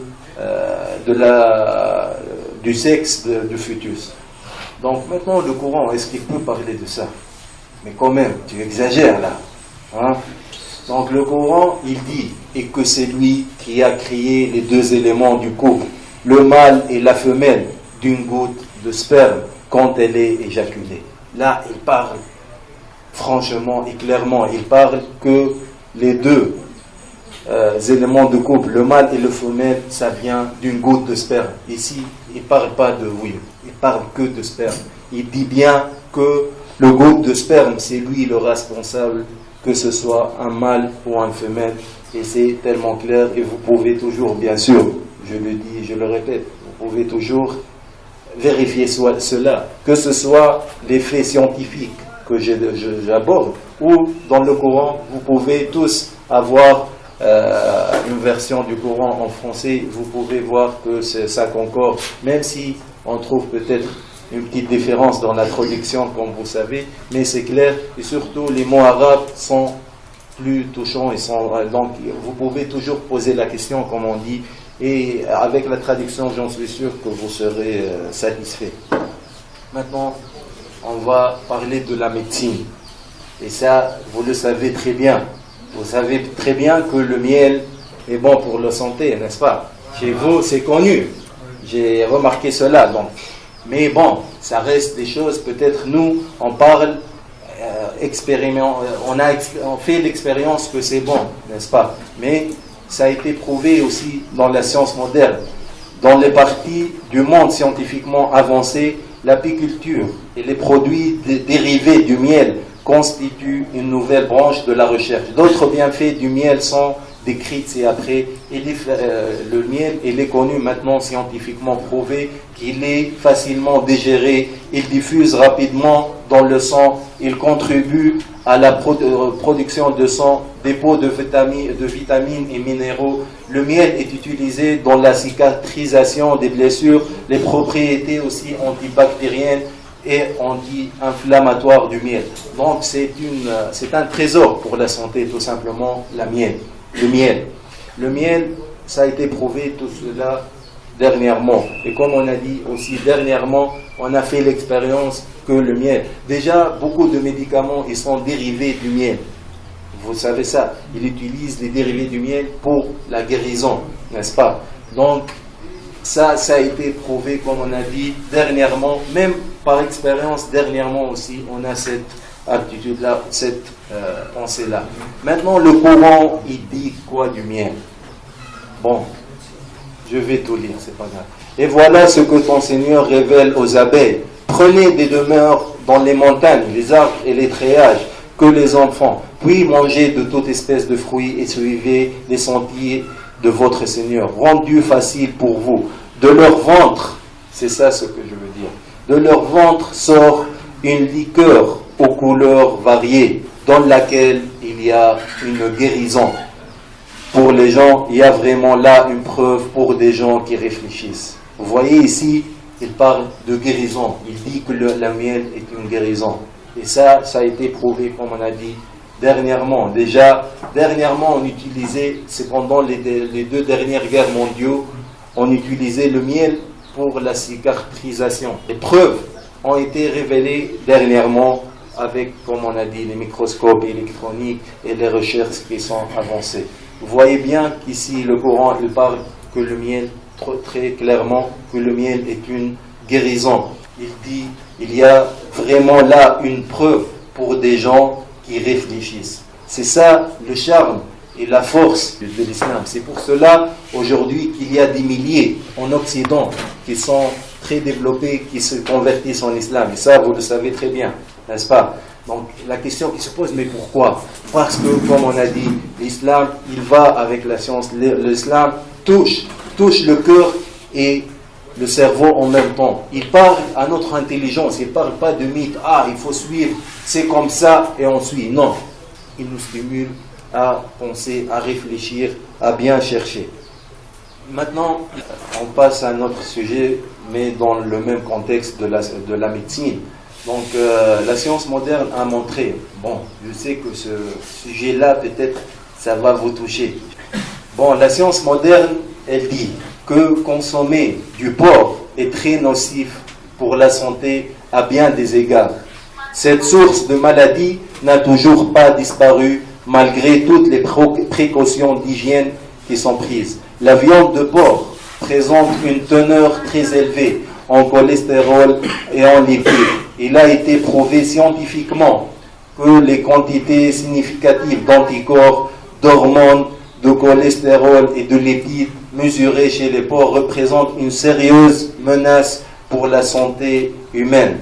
sexe du fœtus. Donc maintenant, le Coran, est-ce qu'il peut parler de ça? Mais quand même, tu exagères là. Hein? Donc le Coran, il dit, et que c'est lui qui a créé les deux éléments du couple, le mâle et la femelle, d'une goutte de sperme quand elle est éjaculée. Là, il parle franchement et clairement, il parle que les deux éléments de couple, le mâle et le femelle, ça vient d'une goutte de sperme. Ici, il ne parle pas de oui, il parle que de sperme. il dit bien que le groupe de sperme, c'est lui le responsable, que ce soit un mâle ou un femelle. Et c'est tellement clair, et vous pouvez toujours, bien sûr, je le dis, je le répète, vous pouvez toujours vérifier cela, que ce soit les faits scientifiques que j'aborde, ou dans le Coran, vous pouvez tous avoir une version du Coran en français, vous pouvez voir que ça concorde, même si on trouve peut-être une petite différence dans la traduction, comme vous savez, mais c'est clair, et surtout les mots arabes sont plus touchants, donc vous pouvez toujours poser la question, comme on dit, et avec la traduction, j'en suis sûr que vous serez satisfait. Maintenant, on va parler de la médecine, et ça, vous le savez très bien. Vous savez très bien que le miel est bon pour la santé, n'est-ce pas? Chez vous, c'est connu. J'ai remarqué cela. Donc. Mais bon, ça reste des choses, peut-être nous, on parle, on fait l'expérience que c'est bon, n'est-ce pas? Mais ça a été prouvé aussi dans la science moderne. Dans les parties du monde scientifiquement avancé, l'apiculture et les produits dérivés du miel constitue une nouvelle branche de la recherche. D'autres bienfaits du miel sont décrits ci-après. Le miel, il est connu maintenant scientifiquement prouvé qu'il est facilement digéré, il diffuse rapidement dans le sang, il contribue à la production de sang, dépôt de vitamines et minéraux. Le miel est utilisé dans la cicatrisation des blessures, les propriétés aussi antibactériennes et anti-inflammatoire du miel. Donc c'est un trésor pour la santé, tout simplement, le miel, ça a été prouvé tout cela dernièrement. Et comme on a dit aussi dernièrement, on a fait l'expérience que le miel, déjà beaucoup de médicaments, ils sont dérivés du miel. Vous savez ça, ils utilisent les dérivés du miel pour la guérison, n'est-ce pas? Donc ça a été prouvé, comme on a dit dernièrement, même par expérience, dernièrement aussi, on a cette aptitude-là, cette pensée-là. Maintenant, le Coran, il dit quoi du miel? Bon, je vais tout lire, c'est pas grave. Et voilà ce que ton Seigneur révèle aux abeilles. Prenez des demeures dans les montagnes, les arbres et les treilhages, que les enfants, puis mangez de toute espèce de fruits et suivez les sentiers de votre Seigneur, rendu facile pour vous. De leur ventre, c'est ça ce que je veux dire, de leur ventre sort une liqueur aux couleurs variées, dans laquelle il y a une guérison. Pour les gens, il y a vraiment là une preuve pour des gens qui réfléchissent. Vous voyez ici, il parle de guérison. Il dit que la miel est une guérison. Et ça a été prouvé, comme on a dit, dernièrement. Déjà, dernièrement, on utilisait, c'est pendant les 2 dernières guerres mondiales, on utilisait le miel pour la cicatrisation. Les preuves ont été révélées dernièrement avec, comme on a dit, les microscopes électroniques et les recherches qui sont avancées. Vous voyez bien qu'ici, le Coran, il parle que le miel, très clairement, que le miel est une guérison. Il dit, il y a vraiment là une preuve pour des gens qui réfléchissent. C'est ça le charme et la force de l'islam. C'est pour cela, aujourd'hui, qu'il y a des milliers en Occident qui sont très développés, qui se convertissent en islam. Et ça, vous le savez très bien, n'est-ce pas? Donc, la question qui se pose, mais pourquoi? Parce que, comme on a dit, l'islam, il va avec la science. L'islam touche le cœur et le cerveau en même temps. Il parle à notre intelligence, il ne parle pas de mythe. Ah, il faut suivre, c'est comme ça, et on suit. Non, il nous stimule à penser, à réfléchir, à bien chercher. Maintenant, on passe à notre sujet, mais dans le même contexte de la médecine. Donc, la science moderne a montré, bon, je sais que ce sujet-là, peut-être, ça va vous toucher. Bon, la science moderne, elle dit que consommer du porc est très nocif pour la santé à bien des égards. Cette source de maladie n'a toujours pas disparu malgré toutes les précautions d'hygiène qui sont prises. La viande de porc présente une teneur très élevée en cholestérol et en lipides. Il a été prouvé scientifiquement que les quantités significatives d'anticorps, d'hormones, de cholestérol et de lipides mesurés chez les porcs représentent une sérieuse menace pour la santé humaine.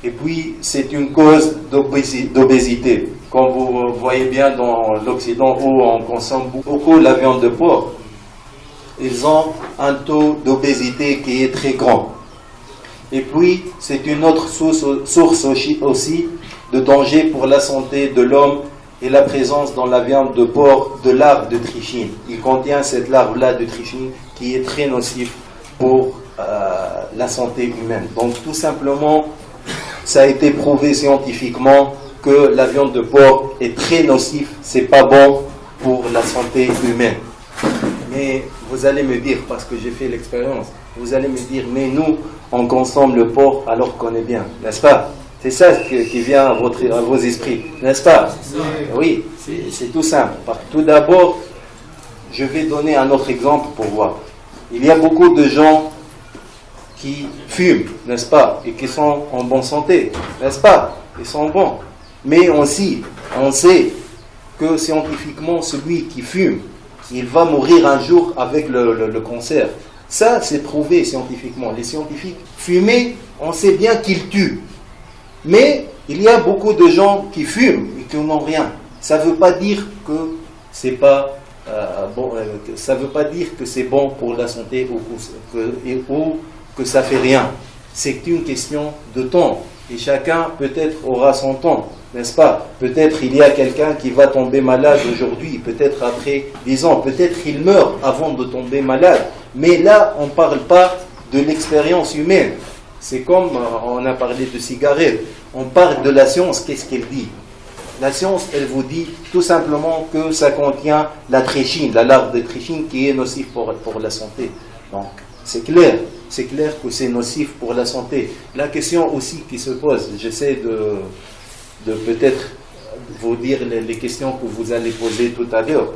Et puis, c'est une cause d'obésité. Comme vous voyez bien dans l'Occident où on consomme beaucoup la viande de porc, ils ont un taux d'obésité qui est très grand. Et puis, c'est une autre source aussi de danger pour la santé de l'homme et la présence dans la viande de porc de larves de trichine. Il contient cette larve-là de trichine qui est très nocive pour la santé humaine. Donc, tout simplement, ça a été prouvé scientifiquement que la viande de porc est très nocive, c'est pas bon pour la santé humaine. Mais vous allez me dire, parce que j'ai fait l'expérience, vous allez me dire, mais nous, on consomme le porc alors qu'on est bien, n'est-ce pas? C'est ça qui vient à vos esprits, n'est-ce pas? Oui, c'est tout simple. Tout d'abord, je vais donner un autre exemple pour voir. Il y a beaucoup de gens qui fument, n'est-ce pas? Et qui sont en bonne santé, n'est-ce pas? Ils sont bons. Mais on sait que scientifiquement, celui qui fume, il va mourir un jour avec le cancer. Ça, c'est prouvé scientifiquement. Les scientifiques, fumer, on sait bien qu'ils tuent. Mais il y a beaucoup de gens qui fument et qui n'ont rien. Ça ne veut pas dire que c'est pas bon. Ça veut pas dire que c'est bon pour la santé ou que ça fait rien. C'est une question de temps. Et chacun peut-être aura son temps, n'est-ce pas? Peut-être il y a quelqu'un qui va tomber malade aujourd'hui, peut-être après 10 ans, peut-être il meurt avant de tomber malade. Mais là, on ne parle pas de l'expérience humaine. C'est comme on a parlé de cigarettes. On parle de la science, qu'est-ce qu'elle dit? La science, elle vous dit tout simplement que ça contient la trichine, la larve de trichine qui est nocive pour la santé. Donc, c'est clair que c'est nocif pour la santé. La question aussi qui se pose, j'essaie de peut-être vous dire les questions que vous allez poser tout à l'heure.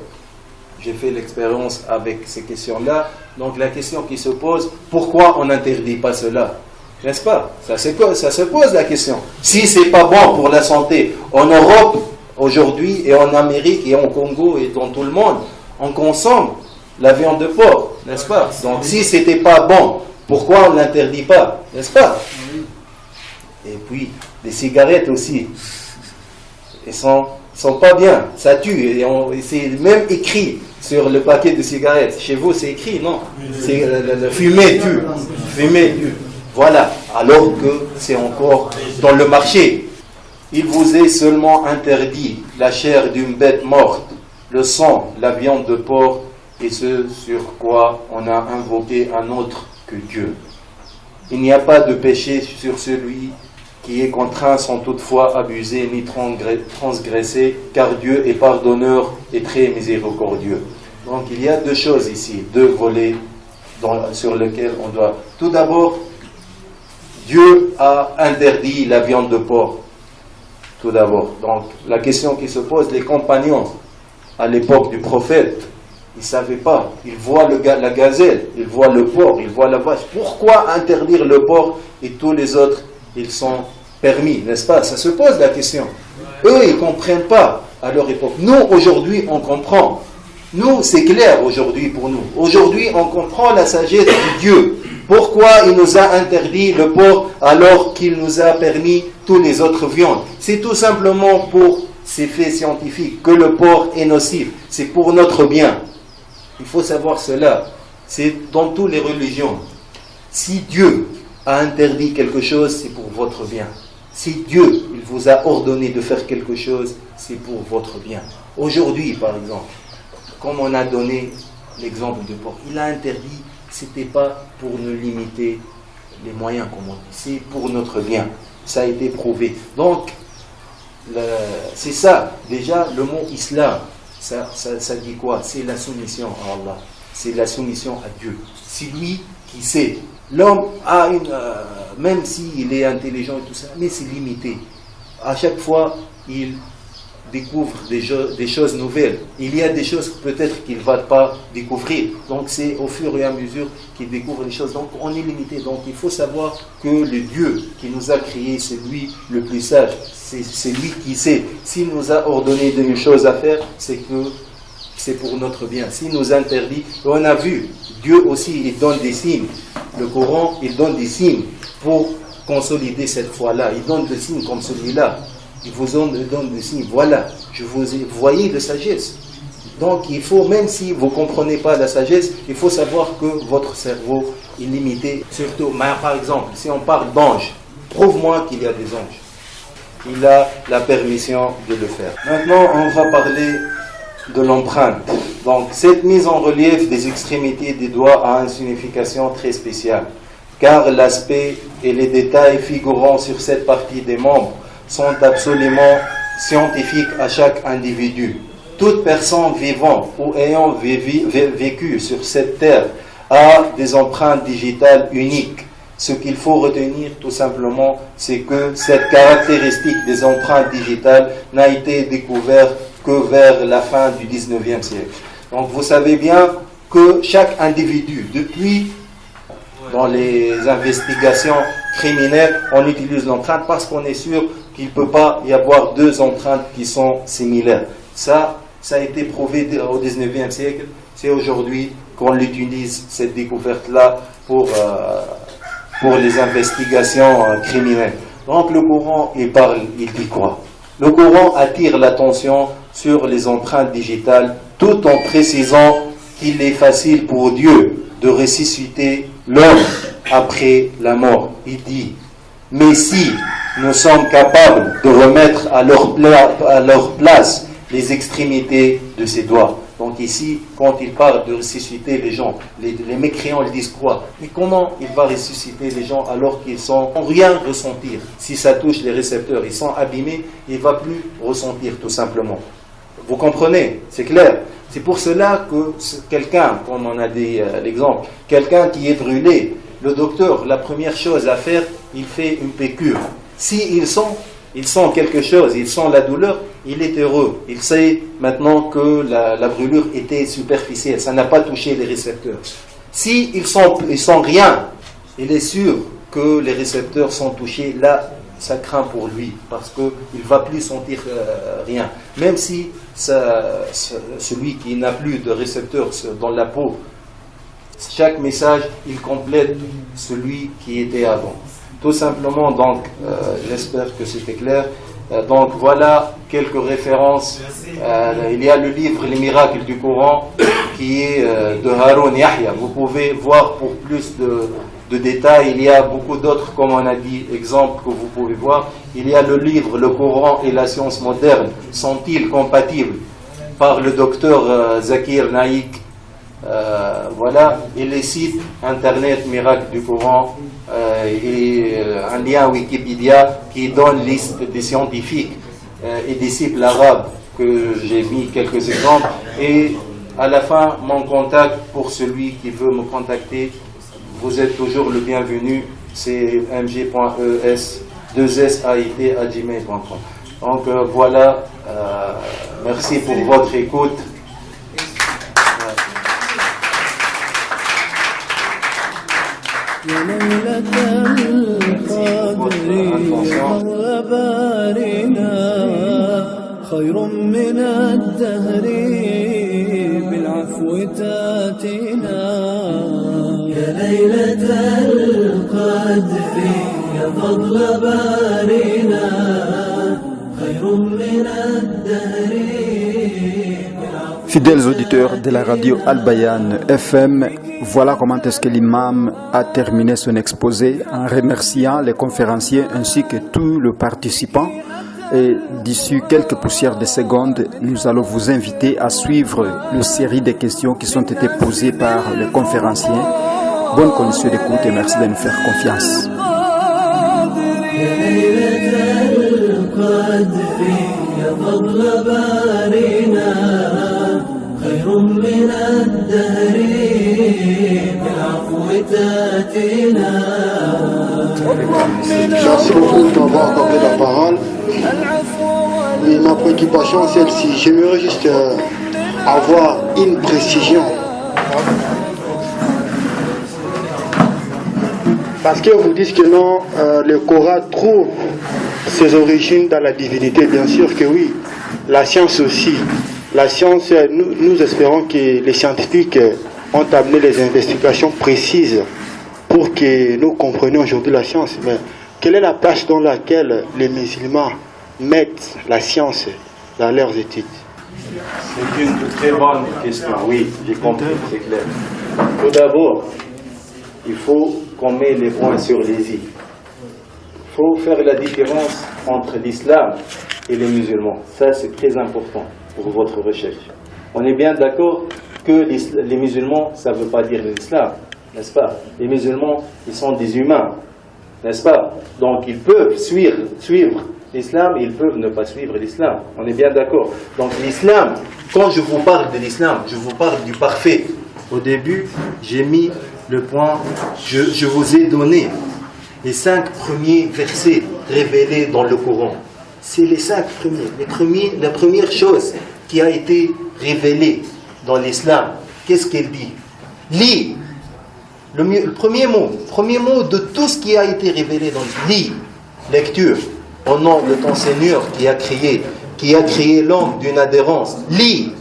J'ai fait l'expérience avec ces questions-là. Donc la question qui se pose, pourquoi on n'interdit pas cela? N'est-ce pas? Ça se pose la question. Si c'est pas bon pour la santé, en Europe aujourd'hui et en Amérique et en Congo et dans tout le monde, on consomme la viande de porc, n'est-ce pas? Donc si c'était pas bon, pourquoi on n'interdit pas, n'est-ce pas? Et puis les cigarettes aussi, elles sont pas bien, ça tue. Et c'est même écrit sur le paquet de cigarettes. Chez vous c'est écrit, non? C'est fumer tue, fumer tue. Voilà, alors que c'est encore dans le marché. Il vous est seulement interdit la chair d'une bête morte, le sang, la viande de porc, et ce sur quoi on a invoqué un autre que Dieu. Il n'y a pas de péché sur celui qui est contraint sans toutefois abuser ni transgresser, car Dieu est pardonneur et très miséricordieux. Donc il y a deux choses ici, deux volets sur lesquels on doit... Tout d'abord, Dieu a interdit la viande de porc. Tout d'abord. Donc la question qui se pose, les compagnons à l'époque du prophète, ils ne savaient pas. Ils voient la gazelle, ils voient le porc, ils voient la vache. Pourquoi interdire le porc et tous les autres, ils sont permis, n'est-ce pas? Ça se pose la question. Eux, ils ne comprennent pas à leur époque. Nous, aujourd'hui, on comprend. Nous, c'est clair aujourd'hui pour nous. Aujourd'hui, on comprend la sagesse de Dieu. Pourquoi il nous a interdit le porc alors qu'il nous a permis toutes les autres viandes? C'est tout simplement pour ces faits scientifiques que le porc est nocif. C'est pour notre bien. Il faut savoir cela. C'est dans toutes les religions. Si Dieu a interdit quelque chose, c'est pour votre bien. Si Dieu il vous a ordonné de faire quelque chose, c'est pour votre bien. Aujourd'hui, par exemple, comme on a donné l'exemple de porc, il a interdit, c'était pas pour nous limiter les moyens, comme on dit, c'est pour notre bien. Ça a été prouvé. Donc, c'est ça. Déjà, le mot islam, ça dit quoi? C'est la soumission à Allah. C'est la soumission à Dieu. C'est lui qui sait. L'homme a même s'il est intelligent et tout ça, mais c'est limité. À chaque fois, il découvre des choses nouvelles. Il y a des choses peut-être qu'il ne va pas découvrir. Donc c'est au fur et à mesure qu'il découvre les choses. Donc on est limité. Donc il faut savoir que le Dieu qui nous a créés, c'est lui le plus sage. C'est lui qui sait. S'il nous a ordonné de choses à faire, c'est que c'est pour notre bien. S'il nous interdit, on a vu, Dieu aussi, il donne des signes. Le Coran, il donne des signes pour consolider cette foi-là. Il donne des signes comme celui-là. Il vous donne des signes. Voilà, vous voyez de sagesse. Donc il faut, même si vous ne comprenez pas la sagesse, il faut savoir que votre cerveau est limité. Surtout, par exemple, si on parle d'anges, prouve-moi qu'il y a des anges. Il a la permission de le faire. Maintenant, on va parler de l'empreinte. Donc, cette mise en relief des extrémités des doigts a une signification très spéciale, car l'aspect et les détails figurant sur cette partie des membres sont absolument scientifiques à chaque individu. Toute personne vivant ou ayant vécu sur cette terre a des empreintes digitales uniques. Ce qu'il faut retenir tout simplement, c'est que cette caractéristique des empreintes digitales n'a été découverte que vers la fin du 19e siècle. Donc vous savez bien que chaque individu, depuis dans les investigations criminelles, on utilise l'empreinte parce qu'on est sûr qu'il ne peut pas y avoir deux empreintes qui sont similaires. Ça a été prouvé au 19e siècle. C'est aujourd'hui qu'on l'utilise, cette découverte-là, pour les investigations criminelles. Donc le Coran, il parle, il dit quoi? Le Coran attire l'attention sur les empreintes digitales tout en précisant qu'il est facile pour Dieu de ressusciter l'homme après la mort. Il dit, mais si nous sommes capables de remettre à leur place les extrémités de ses doigts. Donc ici, quand il parle de ressusciter les gens, les mécréants ils disent quoi? Mais comment il va ressusciter les gens alors qu'ils sont sans rien ressentir? Si ça touche les récepteurs, ils sont abîmés, il ne va plus ressentir tout simplement. Vous comprenez? C'est clair. C'est pour cela que quelqu'un, comme on a dit l'exemple, quelqu'un qui est brûlé, le docteur, la première chose à faire, il fait une piqûre. S'il sent quelque chose, il sent la douleur, il est heureux. Il sait maintenant que la brûlure était superficielle, ça n'a pas touché les récepteurs. S'il sent rien, il est sûr que les récepteurs sont touchés, là, ça craint pour lui, parce qu'il ne va plus sentir rien. Même si celui qui n'a plus de récepteurs dans la peau, chaque message, il complète celui qui était avant. Tout simplement, donc, j'espère que c'était clair. Donc, voilà quelques références. Il y a le livre Les miracles du Coran, qui est de Haroun Yahya. Vous pouvez voir pour plus de détails. Il y a beaucoup d'autres, comme on a dit, exemples que vous pouvez voir. Il y a le livre Le Coran et la science moderne, sont-ils compatibles, par le docteur Zakir Naik. Voilà, et les sites internet Miracle du Coran et un lien Wikipédia qui donne liste des scientifiques et des cibles arabes que j'ai mis quelques exemples, et à la fin mon contact pour celui qui veut me contacter, vous êtes toujours le bienvenu, c'est mg.es2sait@gmail.com. Donc voilà, merci pour votre écoute. يا ليلة القدر مغلى بارنا خير من الدهر بالعفو تاتينا يا ليلة القدر يا فضل بارنا خير من الدهر. Fidèles auditeurs de la radio Al-Bayan FM, voilà comment est-ce que l'imam a terminé son exposé en remerciant les conférenciers ainsi que tous les participants. Et d'ici quelques poussières de secondes, nous allons vous inviter à suivre la série de questions qui sont été posées par les conférenciers. Bonne condition d'écoute et merci de nous faire confiance. خير من الدهر بالعفو تاتينا. Merci beaucoup d'avoir accordé la parole. Et ma préoccupation est celle-ci. J'aimerais juste avoir une précision. Parce que vous dites que non, le Coran trouve ses origines dans la divinité. Bien sûr que oui. La science aussi. La science, nous espérons que les scientifiques ont amené les investigations précises pour que nous comprenions aujourd'hui la science. Mais quelle est la place dans laquelle les musulmans mettent la science dans leurs études? C'est une très bonne question, oui, j'ai compris, c'est clair. Tout d'abord, il faut qu'on mette les points sur les i. Il faut faire la différence entre l'islam et les musulmans. Ça, c'est très important pour votre recherche. On est bien d'accord que les musulmans, ça ne veut pas dire l'islam, n'est-ce pas? Les musulmans, ils sont des humains, n'est-ce pas? Donc, ils peuvent suivre l'islam, ils peuvent ne pas suivre l'islam. On est bien d'accord. Donc, l'islam, quand je vous parle de l'islam, je vous parle du parfait. Au début, j'ai mis le point, je vous ai donné les 5 premiers versets révélés dans le Coran. C'est les 5 premiers. La première chose qui a été révélée dans l'islam, qu'est-ce qu'elle dit? Lis. Le premier mot de tout ce qui a été révélé dans l'islam. Lis. Lecture. Au nom de ton Seigneur qui a créé l'homme d'une adhérence. Lis.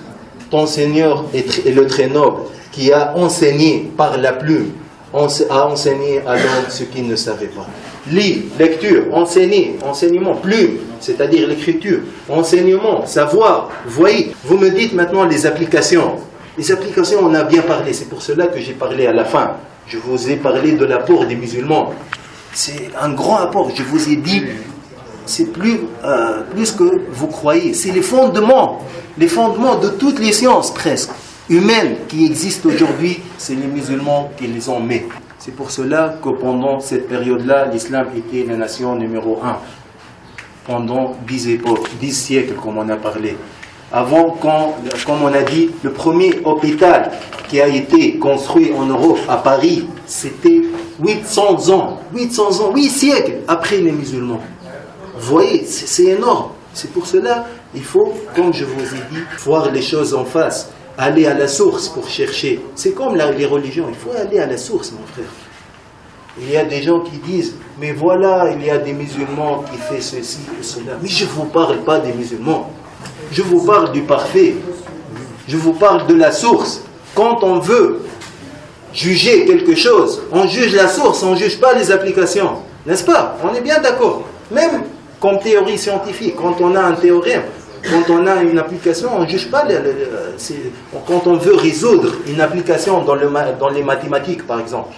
Ton Seigneur est le très noble, qui a enseigné par la plume, a enseigné à l'homme ce qu'il ne savait pas. Lis, lecture, enseignement, plume, c'est-à-dire l'écriture, enseignement, savoir. Vous voyez, vous me dites maintenant les applications. Les applications, on a bien parlé, c'est pour cela que j'ai parlé à la fin. Je vous ai parlé de l'apport des musulmans. C'est un grand apport, je vous ai dit, c'est plus que vous croyez. C'est les fondements de toutes les sciences presque humaines qui existent aujourd'hui, c'est les musulmans qui les ont mis. C'est pour cela que pendant cette période-là, l'islam était la nation numéro 1. Pendant 10 époques, 10 siècles comme on a parlé. Avant, comme on a dit, le premier hôpital qui a été construit en Europe, à Paris, c'était 800 ans, 8 siècles après les musulmans. Vous voyez, c'est énorme. C'est pour cela, il faut, comme je vous ai dit, voir les choses en face. Aller à la source pour chercher. C'est comme les religions, il faut aller à la source, mon frère. Il y a des gens qui disent, mais voilà, il y a des musulmans qui font ceci et cela. Mais je ne vous parle pas des musulmans. Je vous parle du parfait. Je vous parle de la source. Quand on veut juger quelque chose, on juge la source, on ne juge pas les applications. N'est-ce pas? On est bien d'accord. Même comme théorie scientifique, quand on a un théorème, quand on a une application, on ne juge pas. Quand on veut résoudre une application dans les mathématiques, par exemple,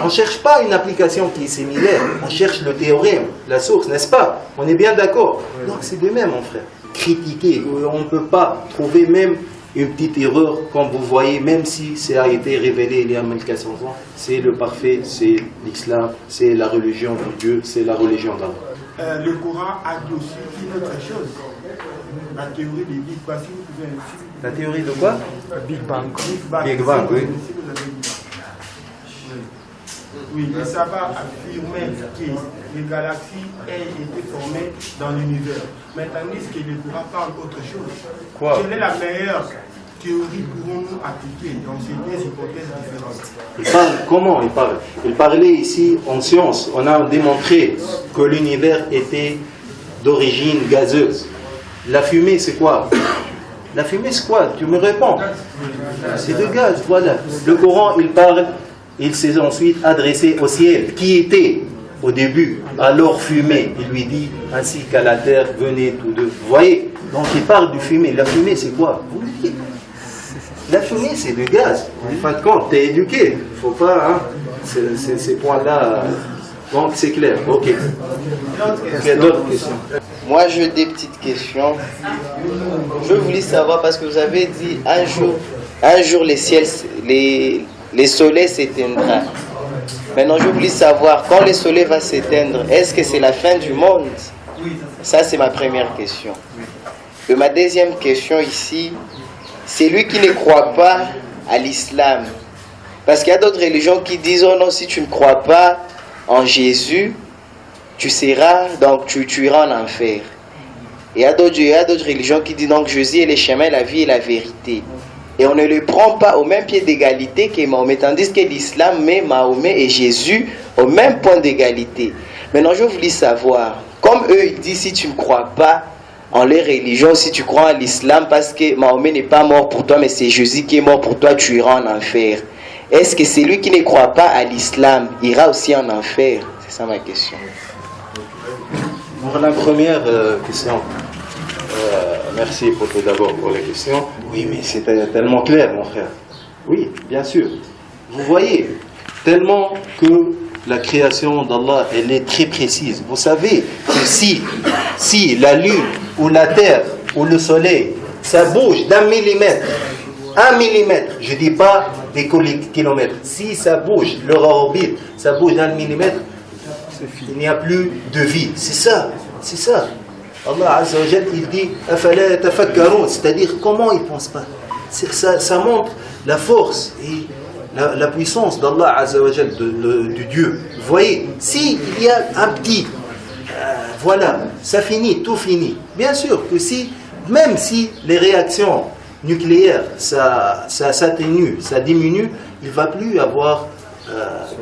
on ne cherche pas une application qui est similaire, on cherche le théorème, la source, n'est-ce pas? On est bien d'accord. Donc c'est de même, mon frère. Critiquer, on ne peut pas trouver même une petite erreur, comme vous voyez, même si ça a été révélé il y a 1400 ans. C'est le parfait, c'est l'islam, c'est la religion de Dieu, c'est la religion d'Allah. Le Coran a dit aussi une autre chose. La théorie des Big Bang, si vous pouvez... La théorie de quoi? Big Bang. Big Bang, oui. Oui, le sabbat affirmait que les galaxies aient été formées dans l'univers. Mais tandis que le Coran parle autre chose. Quoi? Quelle est la meilleure théorie pouvons-nous appliquer dans ces deux hypothèses différentes? Il parle, comment il parle? Il parlait ici en science. On a démontré que l'univers était d'origine gazeuse. La fumée, c'est quoi? La fumée, c'est quoi? Tu me réponds. C'est de gaz, voilà. Le Coran, il parle, il s'est ensuite adressé au ciel, qui était au début, alors fumée. Il lui dit, ainsi qu'à la terre, venez tous deux. Vous voyez? Donc il parle du fumée. La fumée, c'est quoi? Vous me dites. La fumée, c'est du gaz. En fin de compte, t'es éduqué. Il ne faut pas, hein, ces points-là. Donc c'est clair. Ok. Il y a d'autres questions. Moi, j'ai des petites questions. Je voulais savoir, parce que vous avez dit un jour les soleils s'éteindront. Maintenant, je voulais savoir, quand le soleil va s'éteindre, est-ce que c'est la fin du monde? Ça, c'est ma première question. Et ma deuxième question ici, c'est lui qui ne croit pas à l'islam. Parce qu'il y a d'autres religions qui disent, oh non, si tu ne crois pas en Jésus, tu iras en enfer. Et il y a d'autres religions qui disent, donc Jésus est le chemin, la vie et la vérité. Et on ne le prend pas au même pied d'égalité que Mahomet, tandis que l'islam met Mahomet et Jésus au même point d'égalité. Maintenant, je voulais savoir, comme eux, ils disent, si tu ne crois pas en les religions, si tu crois en l'islam, parce que Mahomet n'est pas mort pour toi, mais c'est Jésus qui est mort pour toi, tu iras en enfer. Est-ce que celui qui ne croit pas à l'islam ira aussi en enfer? C'est ça ma question. Pour la première question, merci pour tout d'abord pour la question. Oui, mais c'était tellement clair, mon frère. Oui, bien sûr. Vous voyez, tellement que la création d'Allah, elle est très précise. Vous savez que si la lune ou la terre ou le soleil, ça bouge d'1 millimètre, 1 millimètre, je ne dis pas des kilomètres, si ça bouge, leur orbite, ça bouge d'1 millimètre, il n'y a plus de vie. C'est ça. Allah Azza wa Jal, il dit afala tafakkarun, c'est-à-dire comment ils ne pensent pas. Ça montre la force et la puissance d'Allah Azza wa Jal, de Dieu. Vous voyez, s'il y a un petit, voilà, ça finit, tout finit. Bien sûr que même si les réactions nucléaires, ça s'atténue, ça diminue, il ne va plus y avoir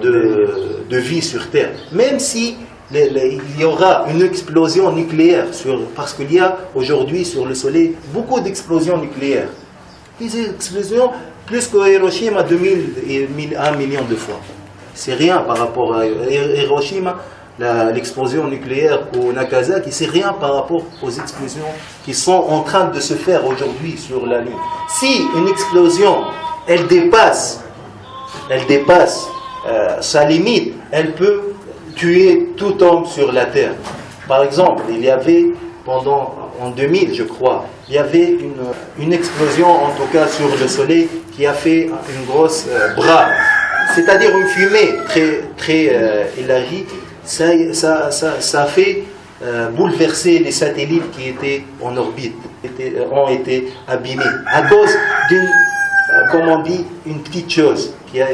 de vie sur Terre. Même si il y aura une explosion nucléaire, parce qu'il y a aujourd'hui sur le Soleil beaucoup d'explosions nucléaires. Des explosions plus qu'à Hiroshima 2000 et 1 million de fois. C'est rien par rapport à Hiroshima, l'explosion nucléaire au Nagasaki, c'est rien par rapport aux explosions qui sont en train de se faire aujourd'hui sur la Lune. Si une explosion, elle dépasse sa limite, elle peut tuer tout homme sur la terre. Par exemple, il y avait en 2000, je crois, il y avait une explosion, en tout cas sur le Soleil, qui a fait une grosse brave, c'est-à-dire une fumée très élargie. Ça a fait bouleverser les satellites qui étaient en orbite, ont été abîmés à cause d'une, comme on dit, une petite chose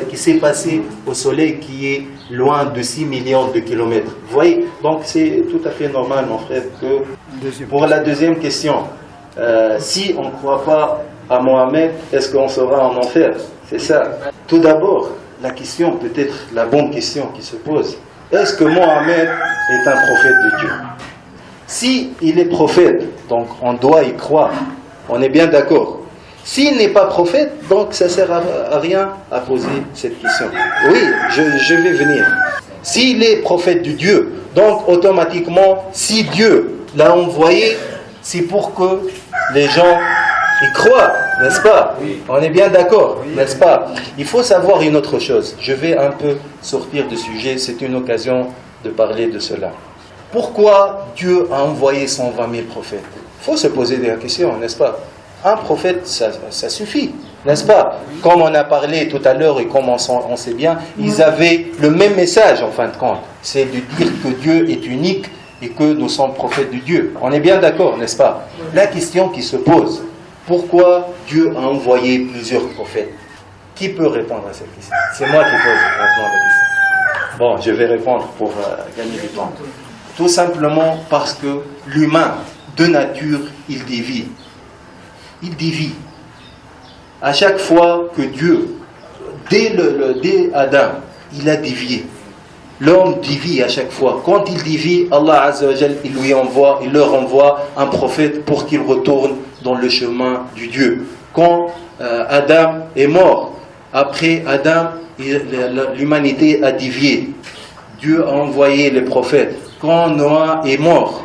qui s'est passée au Soleil qui est loin de 6 millions de kilomètres. Vous voyez, donc c'est tout à fait normal, mon frère, que pour la deuxième question, si on ne croit pas à Mohammed, est-ce qu'on sera en enfer? C'est ça. Tout d'abord, la question, peut-être la bonne question qui se pose, est-ce que Mohammed est un prophète de Dieu? Si il est prophète, donc on doit y croire, on est bien d'accord. S'il n'est pas prophète, donc ça ne sert à rien à poser cette question. Oui, je vais venir. S'il est prophète de Dieu, donc automatiquement, si Dieu l'a envoyé, c'est pour que les gens y croient, n'est-ce pas? On est bien d'accord, n'est-ce pas? Il faut savoir une autre chose. Je vais un peu sortir du sujet, c'est une occasion de parler de cela. Pourquoi Dieu a envoyé 120 000 prophètes? Il faut se poser des questions, n'est-ce pas? Un prophète, ça suffit, n'est-ce pas? Comme on a parlé tout à l'heure et comme on sait bien, ils avaient le même message en fin de compte. C'est de dire que Dieu est unique et que nous sommes prophètes de Dieu. On est bien d'accord, n'est-ce pas? La question qui se pose, pourquoi Dieu a envoyé plusieurs prophètes? Qui peut répondre à cette question? C'est moi qui pose maintenant la question. Bon, je vais répondre pour gagner du temps. Tout simplement parce que l'humain, de nature, il dévie. Il dévie. À chaque fois que Dieu, dès Adam, il a dévié. L'homme dévie à chaque fois. Quand il dévie, Allah Azza wa Jal, il leur envoie un prophète pour qu'il retourne dans le chemin du Dieu. Quand Adam est mort, après Adam, l'humanité a dévié. Dieu a envoyé les prophètes. Quand Noah est mort,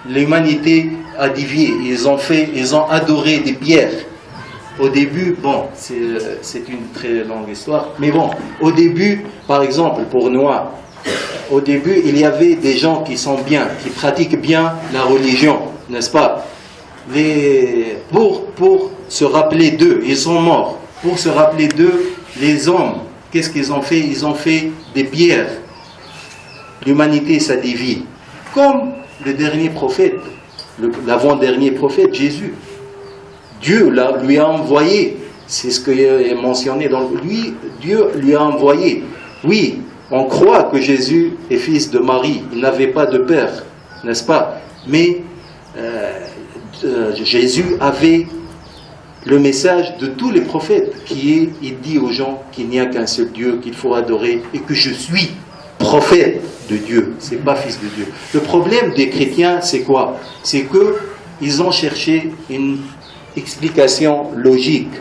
l'humanité a dévié. Ils ont adoré des pierres. Au début, bon, c'est une très longue histoire, mais bon, au début, par exemple, pour Noah, au début, il y avait des gens qui sont bien, qui pratiquent bien la religion, n'est-ce pas? Pour se rappeler d'eux, ils sont morts. Pour se rappeler d'eux, les hommes, qu'est-ce qu'ils ont fait? Ils ont fait des pierres. L'humanité s'est déviée. Comme le dernier prophète, l'avant-dernier prophète, Jésus. Dieu lui a envoyé, c'est ce qui est mentionné dans Dieu lui a envoyé. Oui, on croit que Jésus est fils de Marie, il n'avait pas de père, n'est-ce pas? Mais Jésus avait le message de tous les prophètes il dit aux gens qu'il n'y a qu'un seul Dieu, qu'il faut adorer et que je suis prophète de Dieu, c'est pas fils de Dieu. Le problème des chrétiens, c'est quoi? C'est qu'ils ont cherché une explication logique.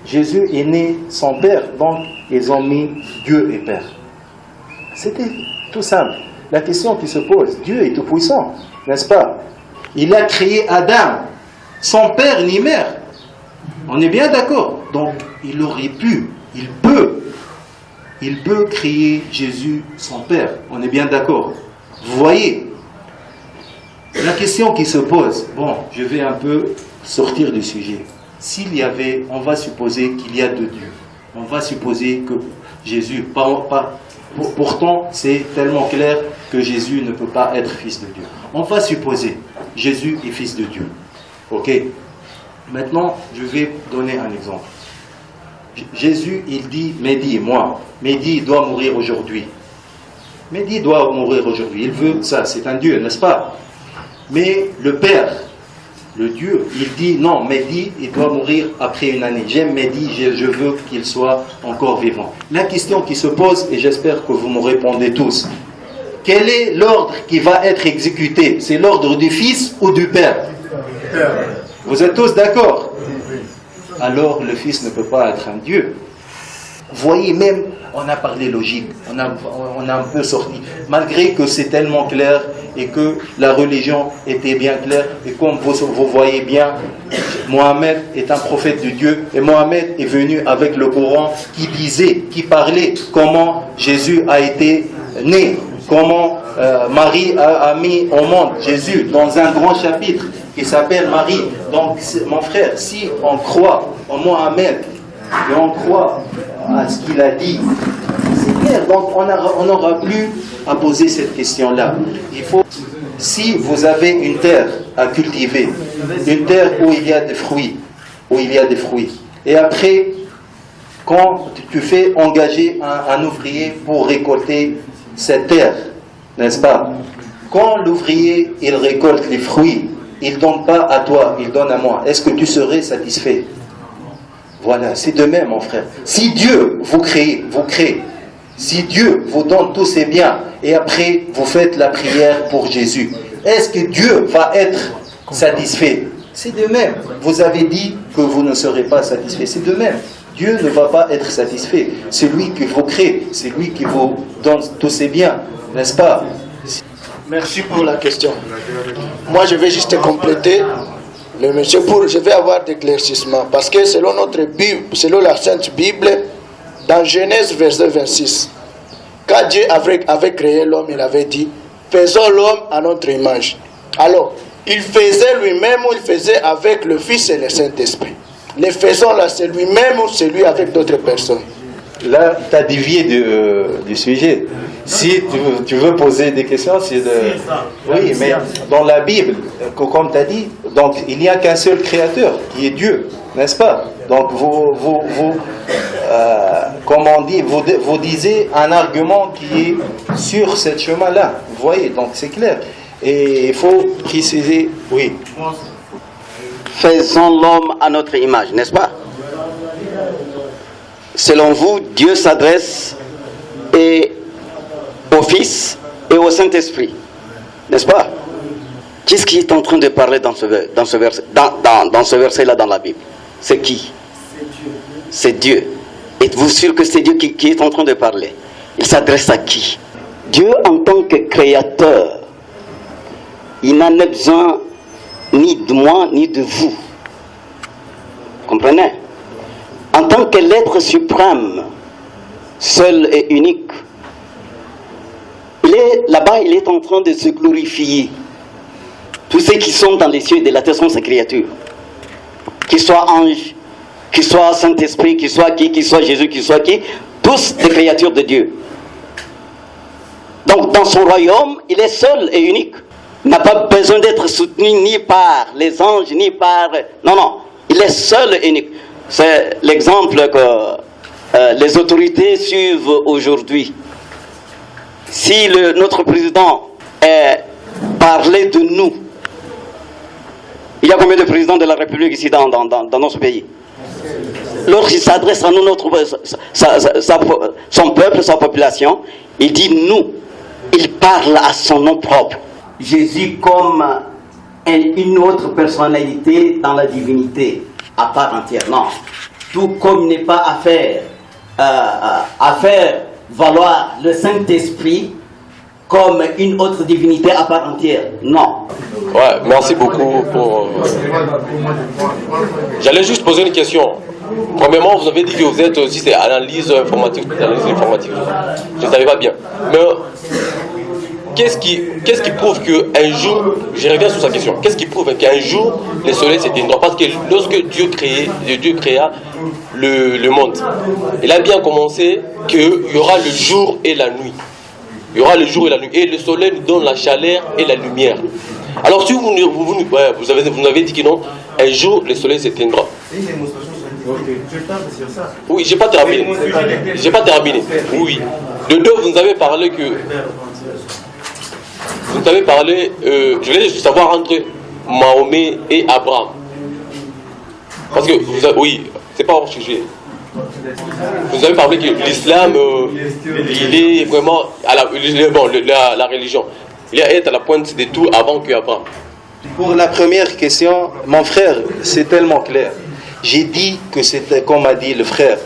Jésus est né sans père, donc ils ont mis Dieu et Père. C'était tout simple. La question qui se pose, Dieu est tout-puissant, n'est-ce pas? Il a créé Adam, sans père ni mère. On est bien d'accord? Donc, il aurait pu, il peut créer Jésus, son père. On est bien d'accord? Vous voyez? La question qui se pose, bon, je vais un peu sortir du sujet. S'il y avait, on va supposer qu'il y a deux dieux. On va supposer que Jésus, pourtant c'est tellement clair que Jésus ne peut pas être fils de Dieu. On va supposer Jésus est fils de Dieu. Ok? Maintenant, je vais donner un exemple. Jésus, il dit, Mehdi, Mehdi doit mourir aujourd'hui. Mehdi doit mourir aujourd'hui. Il veut ça, c'est un Dieu, n'est-ce pas? Mais le Père, le Dieu, il dit non, Mehdi, il doit mourir après une année. J'aime Mehdi, je veux qu'il soit encore vivant. La question qui se pose, et j'espère que vous me répondez tous, quel est l'ordre qui va être exécuté? C'est l'ordre du Fils ou du Père? Vous êtes tous d'accord? Alors le Fils ne peut pas être un Dieu. Vous voyez, même, on a parlé logique, on a un peu sorti, malgré que c'est tellement clair et que la religion était bien claire, et comme vous voyez bien, Mohammed est un prophète de Dieu, et Mohammed est venu avec le Coran qui parlait comment Jésus a été né, comment Marie a mis au monde Jésus dans un grand chapitre qui s'appelle Marie. Donc mon frère, si on croit en Mohammed et on croit à ce qu'il a dit, c'est clair, donc on n'aura plus à poser cette question-là. Il faut, si vous avez une terre à cultiver, une terre où il y a des fruits, et après, quand tu fais engager un ouvrier pour récolter cette terre, n'est-ce pas? Quand l'ouvrier, il récolte les fruits, il ne donne pas à toi, il donne à moi. Est-ce que tu serais satisfait? Voilà, c'est de même, mon frère. Si Dieu vous crée, si Dieu vous donne tous ses biens, et après vous faites la prière pour Jésus, est-ce que Dieu va être satisfait? C'est de même. Vous avez dit que vous ne serez pas satisfait. C'est de même. Dieu ne va pas être satisfait. C'est lui qui vous crée, c'est lui qui vous donne tous ses biens, n'est-ce pas? Merci pour la question. Moi, je vais juste compléter. Je vais avoir d'éclaircissement. Parce que selon notre Bible, selon la Sainte Bible, dans Genèse verset 26, quand Dieu avait créé l'homme, il avait dit, faisons l'homme à notre image. Alors, il faisait lui-même ou il faisait avec le Fils et le Saint-Esprit. Les faisons là, c'est lui-même ou c'est lui avec d'autres personnes. Là, tu as dévié du sujet. Si tu veux poser des questions, c'est de... Oui, mais dans la Bible, comme tu as dit, donc il n'y a qu'un seul créateur, qui est Dieu, n'est-ce pas? Donc comme on dit, vous disiez un argument qui est sur ce chemin-là. Vous voyez, donc c'est clair. Et il faut préciser, oui. Faisons l'homme à notre image, n'est-ce pas? Selon vous, Dieu s'adresse au Fils et au Saint-Esprit, n'est-ce pas? Qu'est-ce qui est en train de parler dans ce verset-là dans la Bible? C'est qui? C'est Dieu. Êtes-vous sûr que c'est Dieu qui est en train de parler? Il s'adresse à qui? Dieu en tant que créateur, il n'en a besoin ni de moi ni de vous. Comprenez? En tant que l'être suprême, seul et unique, là-bas, il est en train de se glorifier. Tous ceux qui sont dans les cieux et de la terre sont ses créatures. Qu'ils soient anges, qu'ils soient Saint-Esprit, qu'ils soient qui, qu'ils soient Jésus, qu'ils soient qui, tous des créatures de Dieu. Donc, dans son royaume, il est seul et unique. Il n'a pas besoin d'être soutenu ni par les anges, ni par... Non, il est seul et unique. C'est l'exemple que les autorités suivent aujourd'hui. Si notre président parlait de nous, il y a combien de présidents de la République ici dans notre pays? Lorsqu'il s'adresse à nous, son peuple, sa population, il dit nous. Il parle à son nom propre. Jésus comme une autre personnalité dans la divinité, à part entière. Non. Tout comme il n'est pas à faire valoir le Saint-Esprit comme une autre divinité à part entière. Non. Ouais, merci beaucoup pour... J'allais juste poser une question. Premièrement, vous avez dit que vous êtes aussi c'est analyse informatique. Je ne savais pas bien. Mais qu'est-ce qui prouve qu'un jour, je reviens sur sa question, qu'est-ce qui prouve qu'un jour le soleil s'éteindra? Parce que lorsque Dieu créa le monde, il a bien commencé qu'il y aura le jour et la nuit. Il y aura le jour et la nuit. Et le soleil nous donne la chaleur et la lumière. Alors si vous avez dit que non, un jour le soleil s'éteindra. Oui, j'ai pas terminé. Oui. De deux, vous nous avez parlé que... Vous nous avez parlé, je voulais juste savoir entre Mahomet et Abraham. Parce que, oui, c'est pas hors sujet. Vous avez parlé que l'islam, il est vraiment à la religion. Il est à la pointe de tout avant qu'Abraham. Pour la première question, mon frère, c'est tellement clair. J'ai dit que c'était, comme a dit le frère,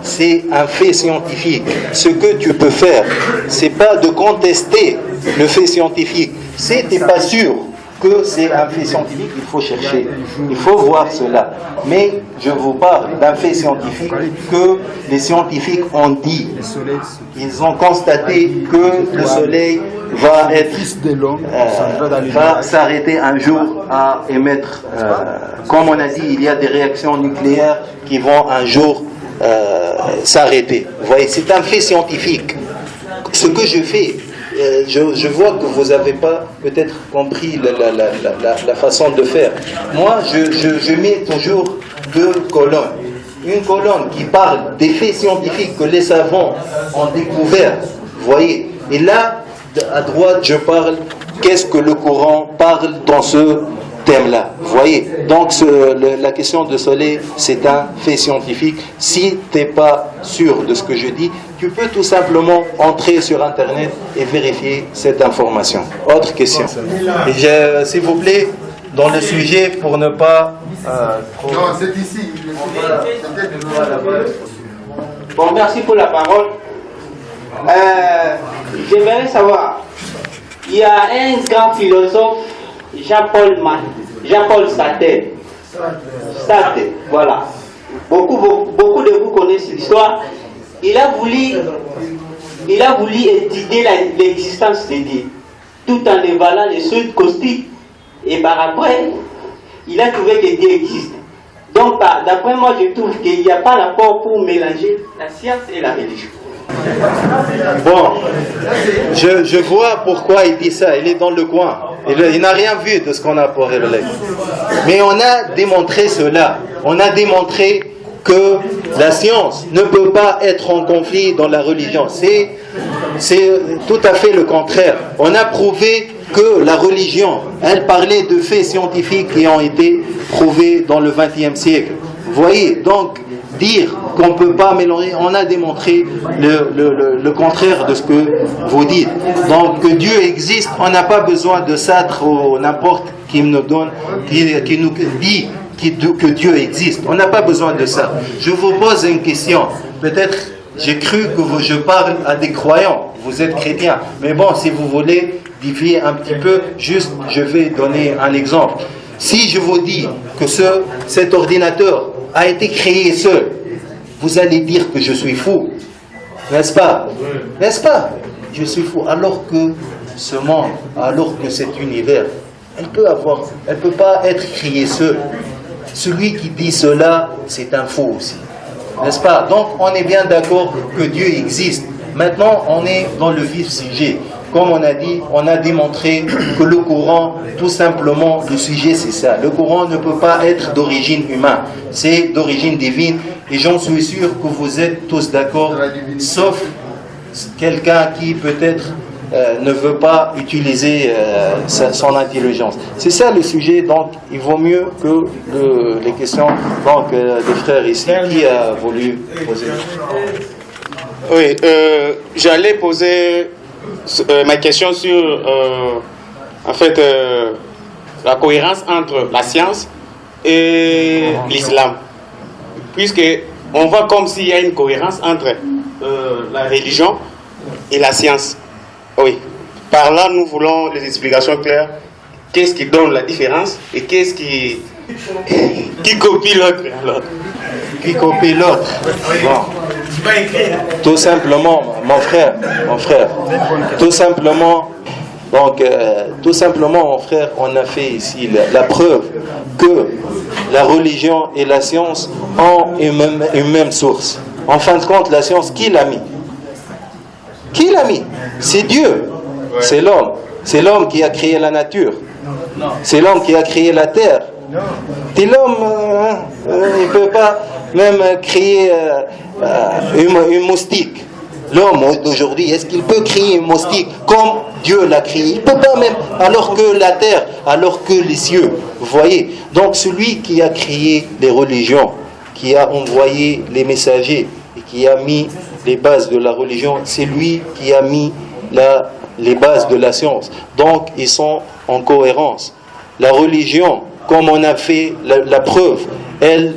c'est un fait scientifique. Ce que tu peux faire, c'est pas de contester le fait scientifique. Si tu n'es pas sûr que c'est un fait scientifique, il faut chercher, il faut voir cela. Mais je vous parle d'un fait scientifique que les scientifiques ont dit. Ils ont constaté que le soleil va s'arrêter un jour à émettre. Comme on a dit, il y a des réactions nucléaires qui vont un jour s'arrêter. Vous voyez, c'est un fait scientifique. Ce que je fais, je vois que vous n'avez pas peut-être compris la façon de faire. Moi, je mets toujours deux colonnes. Une colonne qui parle des faits scientifiques que les savants ont découverts. Vous voyez. Et là, à droite, je parle qu'est-ce que le Coran parle dans ce thème-là. Vous voyez. Donc, la question de soleil, c'est un fait scientifique. Si tu n'es pas sûr de ce que je dis, tu peux tout simplement entrer sur Internet et vérifier cette information. Autre question. S'il vous plaît, dans le sujet, pour ne pas... Non, c'est ici. Bon, merci pour la parole. J'aimerais savoir, il y a un grand philosophe, Jean-Paul Sartre. Voilà. Beaucoup de vous connaissent l'histoire. Il a voulu étudier l'existence de Dieu, tout en dévalant les choses caustiques. Et par après, il a trouvé que Dieu existe. Donc, d'après moi, je trouve qu'il n'y a pas rapport pour mélanger la science et la religion. Bon, je vois pourquoi il dit ça. Il est dans le coin. Il n'a rien vu de ce qu'on a pour révéler. Mais on a démontré cela. On a démontré que la science ne peut pas être en conflit dans la religion. C'est tout à fait le contraire. On a prouvé que la religion, elle parlait de faits scientifiques qui ont été prouvés dans le XXe siècle. Vous voyez, donc, dire qu'on ne peut pas mélanger, on a démontré le contraire de ce que vous dites. Donc, que Dieu existe, on n'a pas besoin de Sartre ou n'importe qui nous donne, qui nous dit que Dieu existe. On n'a pas besoin de ça. Je vous pose une question. Peut-être, j'ai cru que je parle à des croyants. Vous êtes chrétiens. Mais bon, si vous voulez dévier un petit peu, juste, je vais donner un exemple. Si je vous dis que cet ordinateur a été créé seul, vous allez dire que je suis fou. N'est-ce pas? N'est-ce pas? Je suis fou. Alors que ce monde, alors que cet univers, elle peut pas être créée seule. Celui qui dit cela, c'est un faux aussi. N'est-ce pas? Donc, on est bien d'accord que Dieu existe. Maintenant, on est dans le vif sujet. Comme on a dit, on a démontré que le Coran, tout simplement, le sujet c'est ça. Le Coran ne peut pas être d'origine humaine, c'est d'origine divine. Et j'en suis sûr que vous êtes tous d'accord, sauf quelqu'un qui peut-être ne veut pas utiliser son intelligence. C'est ça le sujet, donc il vaut mieux que les questions des frères ici. Qui a voulu poser? Oui, j'allais poser ma question sur la cohérence entre la science et l'islam, puisque on voit comme s'il y a une cohérence entre la religion et la science. Oui. Par là, nous voulons les explications claires. Qu'est-ce qui donne la différence et qu'est-ce qui copie l'autre? Qui copie l'autre? Bon. Tout simplement, mon frère, tout simplement, mon frère, on a fait ici la preuve que la religion et la science ont une même source. En fin de compte, la science, qui l'a mis? Qui l'a mis? C'est Dieu, c'est l'homme. C'est l'homme qui a créé la nature. C'est l'homme qui a créé la terre. Et l'homme, il ne peut pas même créer une moustique. L'homme d'aujourd'hui, est-ce qu'il peut créer une moustique comme Dieu l'a créé? Il ne peut pas même, alors que la terre, alors que les cieux. Vous voyez? Donc celui qui a créé les religions, qui a envoyé les messagers et qui a mis les bases de la religion, c'est lui qui a mis les bases de la science. Donc ils sont en cohérence. La religion, comme on a fait la preuve, elle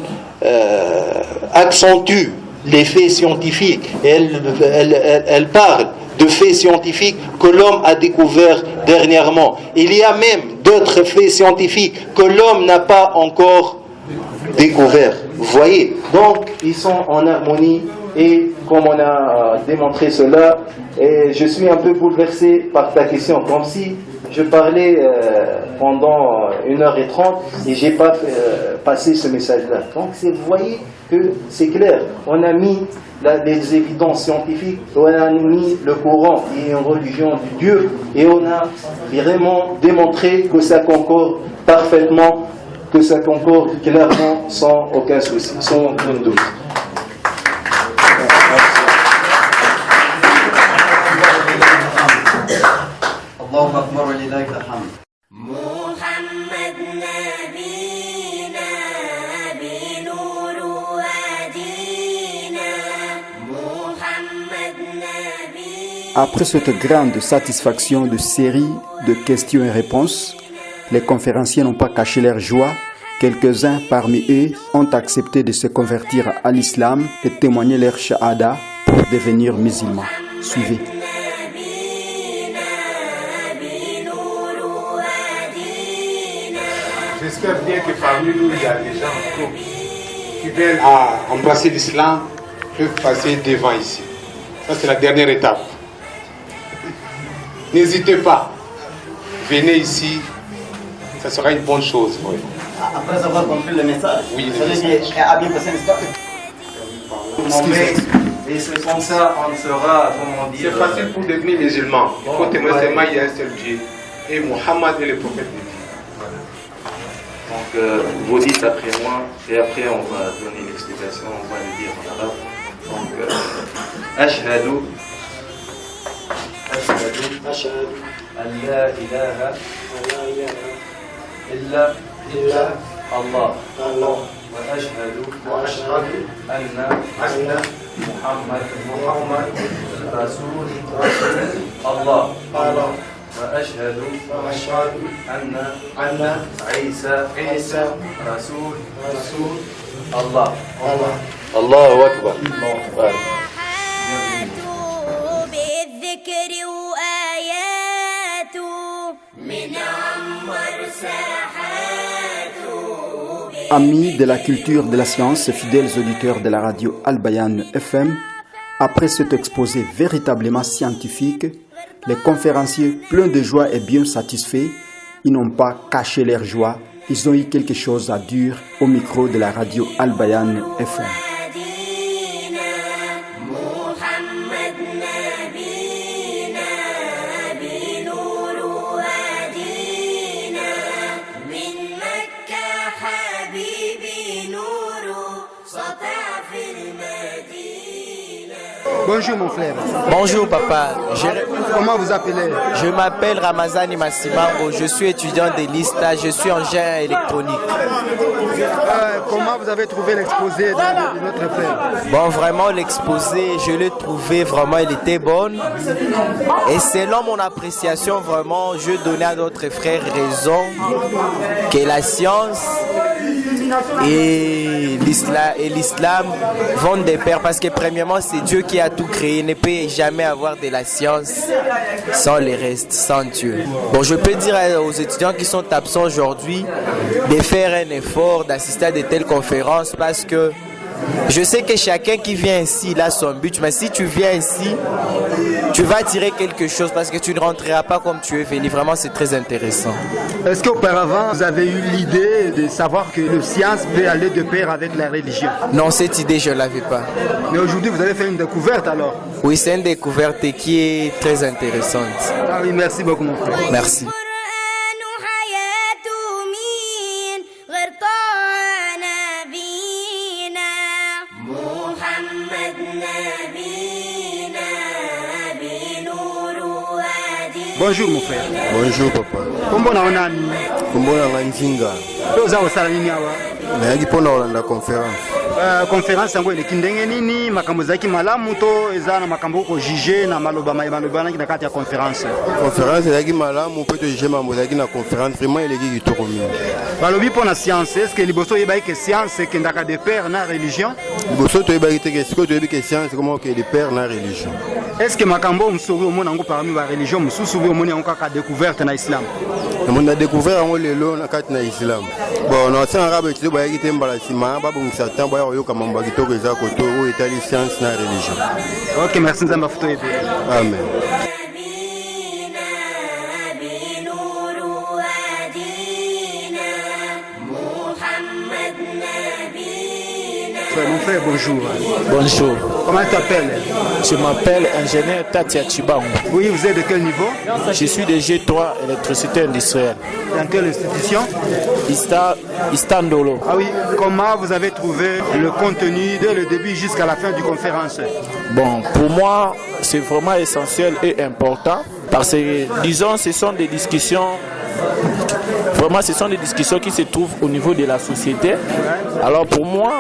accentue les faits scientifiques. Elle parle de faits scientifiques que l'homme a découverts dernièrement. Il y a même d'autres faits scientifiques que l'homme n'a pas encore découverts. Vous voyez? Donc, ils sont en harmonie et comme on a démontré cela, et je suis un peu bouleversé par ta question, comme si je parlais pendant 1h30 et j'ai pas passé ce message-là. Donc, vous voyez que c'est clair. On a mis les évidences scientifiques, on a mis le Coran qui est une religion du Dieu et on a vraiment démontré que ça concorde parfaitement, que ça concorde clairement sans aucun souci, sans aucun doute. اللهم اكبر ولله الحمد. محمد نبينا بنور وادينا محمد نبينا. Après cette grande satisfaction de série de questions et réponses, les conférenciers n'ont pas caché leur joie. Quelques-uns parmi eux ont accepté de se convertir à l'islam et témoigner leur shahada pour devenir musulmans. Suivez. J'espère bien que parmi nous, il y a des gens qui veulent embrasser l'islam, peuvent passer devant ici. Ça, c'est la dernière étape. N'hésitez pas. Venez ici. Ça sera une bonne chose. Oui. Après avoir compris le message, oui, vous allez à bien passer l'histoire. Et c'est comme ça, on sera, comment dire... C'est facile pour devenir musulman. Il faut témoigner seulement il y a un seul Dieu. Et Mohammed est le prophète de Dieu. Donc, vous dites après moi, et après on va donner l'explication, on va le dire en arabe. Donc, Ashhadu an la ilaha illa Allah. Wa ashhadu anna Muhammad Rasul Allah. وأشهد أن عيسى رسول الله. الله أكبر. بالذكر وآياته من عمر ساحاته. Amis de la culture de la science, fidèles auditeurs de la radio Al-Bayan FM, après cet exposé véritablement scientifique, les conférenciers pleins de joie et bien satisfaits, ils n'ont pas caché leur joie, ils ont eu quelque chose à dire au micro de la radio Al-Bayan FM. Bonjour mon frère. Bonjour papa. Comment vous appelez? Je m'appelle Ramazani Massimango, je suis étudiant de l'ISTA, je suis ingénieur électronique. Comment vous avez trouvé l'exposé de notre frère? Bon, vraiment l'exposé, je l'ai trouvé vraiment, il était bon. Et selon mon appréciation, vraiment, je donnais à notre frère raison que la science et l'islam vont de pair parce que premièrement c'est Dieu qui a tout créé. Il ne peut jamais avoir de la science sans le reste, sans Dieu. Bon, je peux dire aux étudiants qui sont absents aujourd'hui de faire un effort, d'assister à de telles conférences parce que je sais que chacun qui vient ici, il a son but, mais si tu viens ici, tu vas tirer quelque chose parce que tu ne rentreras pas comme tu es venu. Vraiment, c'est très intéressant. Est-ce qu'auparavant, vous avez eu l'idée de savoir que la science peut aller de pair avec la religion? Non, cette idée, je ne l'avais pas. Mais aujourd'hui, vous avez fait une découverte alors? Oui, c'est une découverte qui est très intéressante. Ah oui, merci beaucoup mon frère. Merci. Bonjour mon frère. Bonjour papa. Kombo na onani? Kombo na Nzinga. Oza osala nini awa? Nayaki pona olanda conférence. Conférence yango eleki ndenge nini? Makambo ezalaki malamu to eza na makambo ko juger na maloba na kati ya conférence? Conférence ezalaki malamu pe to juger mambo ezalaki na conférence vraiment eleki kitoko mingi. Balobi pona science, est-ce que liboso yebaki que science ekendaka de pair na religion? Liboso toyebaki te que sikoyo toyebi que science comment que de pair na religion. Est-ce que makambo msoki omona yango parmi ba religion mususu omoni yango kaka découverte na islam? On a découvert yango lelo na kati na islam. Bon, na sen arabe tilo bayaki te mbala sima ba bon certain boya oyoka mambo kitoko eza koto o etali science na religion. OK, merci nzamba futo ebe. Amen. Mon frère, bonjour. Bonjour. Comment tu t'appelles? Je m'appelle ingénieur Tatia Chibango. Oui, vous êtes de quel niveau? Je suis de G3, électricité industrielle. Dans quelle institution? Istandolo. Ah oui, comment vous avez trouvé le contenu dès le début jusqu'à la fin du conférence? Bon, pour moi, c'est vraiment essentiel et important parce que, disons, ce sont des discussions. Vraiment, ce sont des discussions qui se trouvent au niveau de la société. Alors pour moi,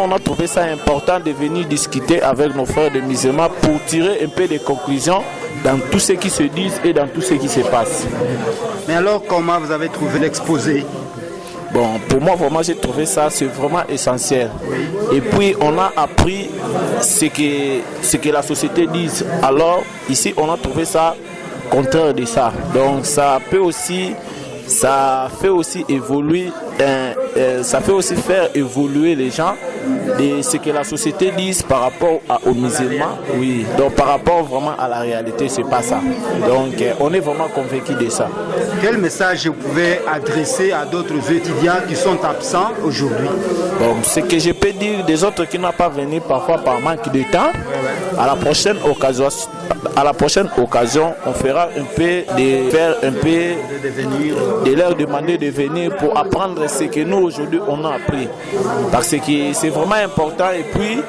on a trouvé ça important de venir discuter avec nos frères de musulmans pour tirer un peu des conclusions dans tout ce qui se dit et dans tout ce qui se passe. Mais alors, comment vous avez trouvé l'exposé? Bon, pour moi, vraiment, j'ai trouvé ça, c'est vraiment essentiel. Et puis, on a appris ce que la société dit. Alors, ici, on a trouvé ça contraire de ça. Donc, ça fait aussi évoluer, ça fait aussi faire évoluer les gens de ce que la société dit par rapport aux musulmans. Oui, donc par rapport vraiment à la réalité, c'est pas ça. Donc, on est vraiment convaincu de ça. Quel message vous pouvez adresser à d'autres étudiants qui sont absents aujourd'hui? Bon, ce que je peux dire des autres qui n'ont pas venu parfois par manque de temps, à la prochaine occasion, on fera un peu de leur demander de venir pour apprendre ce que nous aujourd'hui on a appris. Parce que c'est vraiment important et puis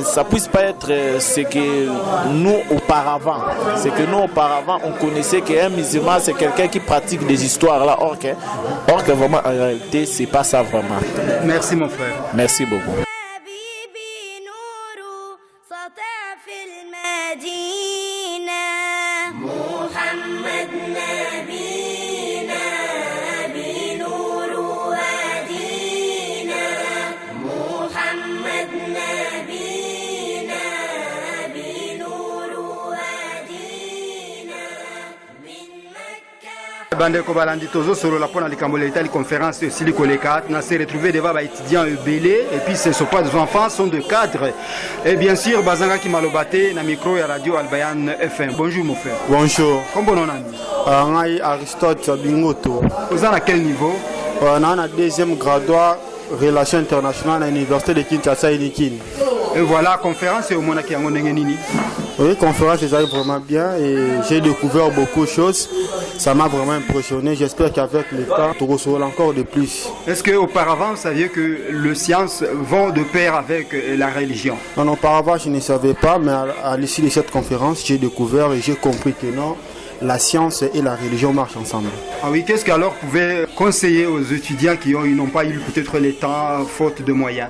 ça ne puisse pas être ce que nous auparavant. C'est que nous auparavant on connaissait qu'un musulman c'est quelqu'un qui pratique des histoires là, or que vraiment en réalité c'est pas ça vraiment. Merci mon frère. Merci beaucoup. bandeko balandi tozo solo la pona likambo l'état les conférences de Siliko les 4 na s'est retrouvé devant ba étudiants belé et puis ce ne sont pas des enfants, sont de cadres et bien sûr bazanga ki malobate na micro ya radio Albayan FM. Bonjour mon frère. Bonjour. Comment on a ngai Aristote Bingoto. Vous êtes à quel niveau? On a un deuxième graduat relations internationales à l'université de Kinshasa et Nikini. Et voilà, conférence et au Monaki à Monengenini. Oui, conférence, ça allait vraiment bien et j'ai découvert beaucoup de choses. Ça m'a vraiment impressionné. J'espère qu'avec le temps, tu recevras encore de plus. Est-ce qu'auparavant, vous saviez que les sciences vont de pair avec la religion? Non, auparavant, je ne savais pas, mais à l'issue de cette conférence, j'ai découvert et j'ai compris que non, la science et la religion marchent ensemble. Ah oui, qu'est-ce qu'alors vous pouvez conseiller aux étudiants qui n'ont pas eu peut-être le temps, faute de moyens?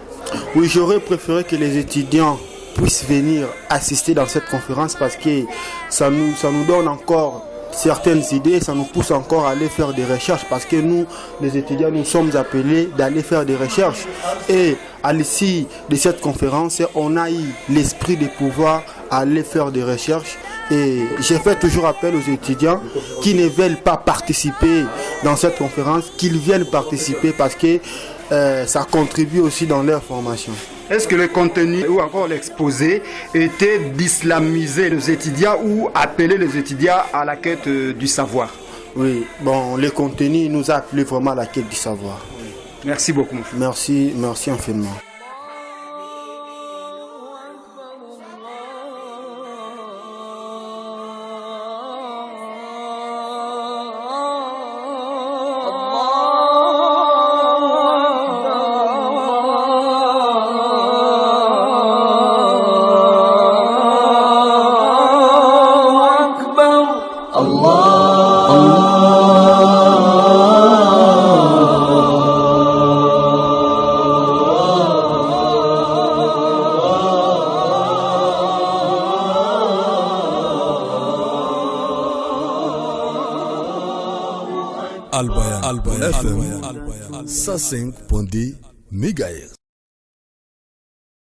Oui, j'aurais préféré que les étudiants puissent venir assister dans cette conférence parce que ça nous donne encore certaines idées, ça nous pousse encore à aller faire des recherches parce que nous, les étudiants, nous sommes appelés d'aller faire des recherches. Et à l'issue de cette conférence, on a eu l'esprit de pouvoir aller faire des recherches. Et j'ai fait toujours appel aux étudiants qui ne veulent pas participer dans cette conférence, qu'ils viennent participer parce que ça contribue aussi dans leur formation. Est-ce que le contenu ou encore l'exposé était d'islamiser les étudiants ou appeler les étudiants à la quête du savoir? Oui, bon, le contenu nous a appelé vraiment à la quête du savoir. Merci beaucoup. Merci infiniment. Albayan FM 105.2 MHz.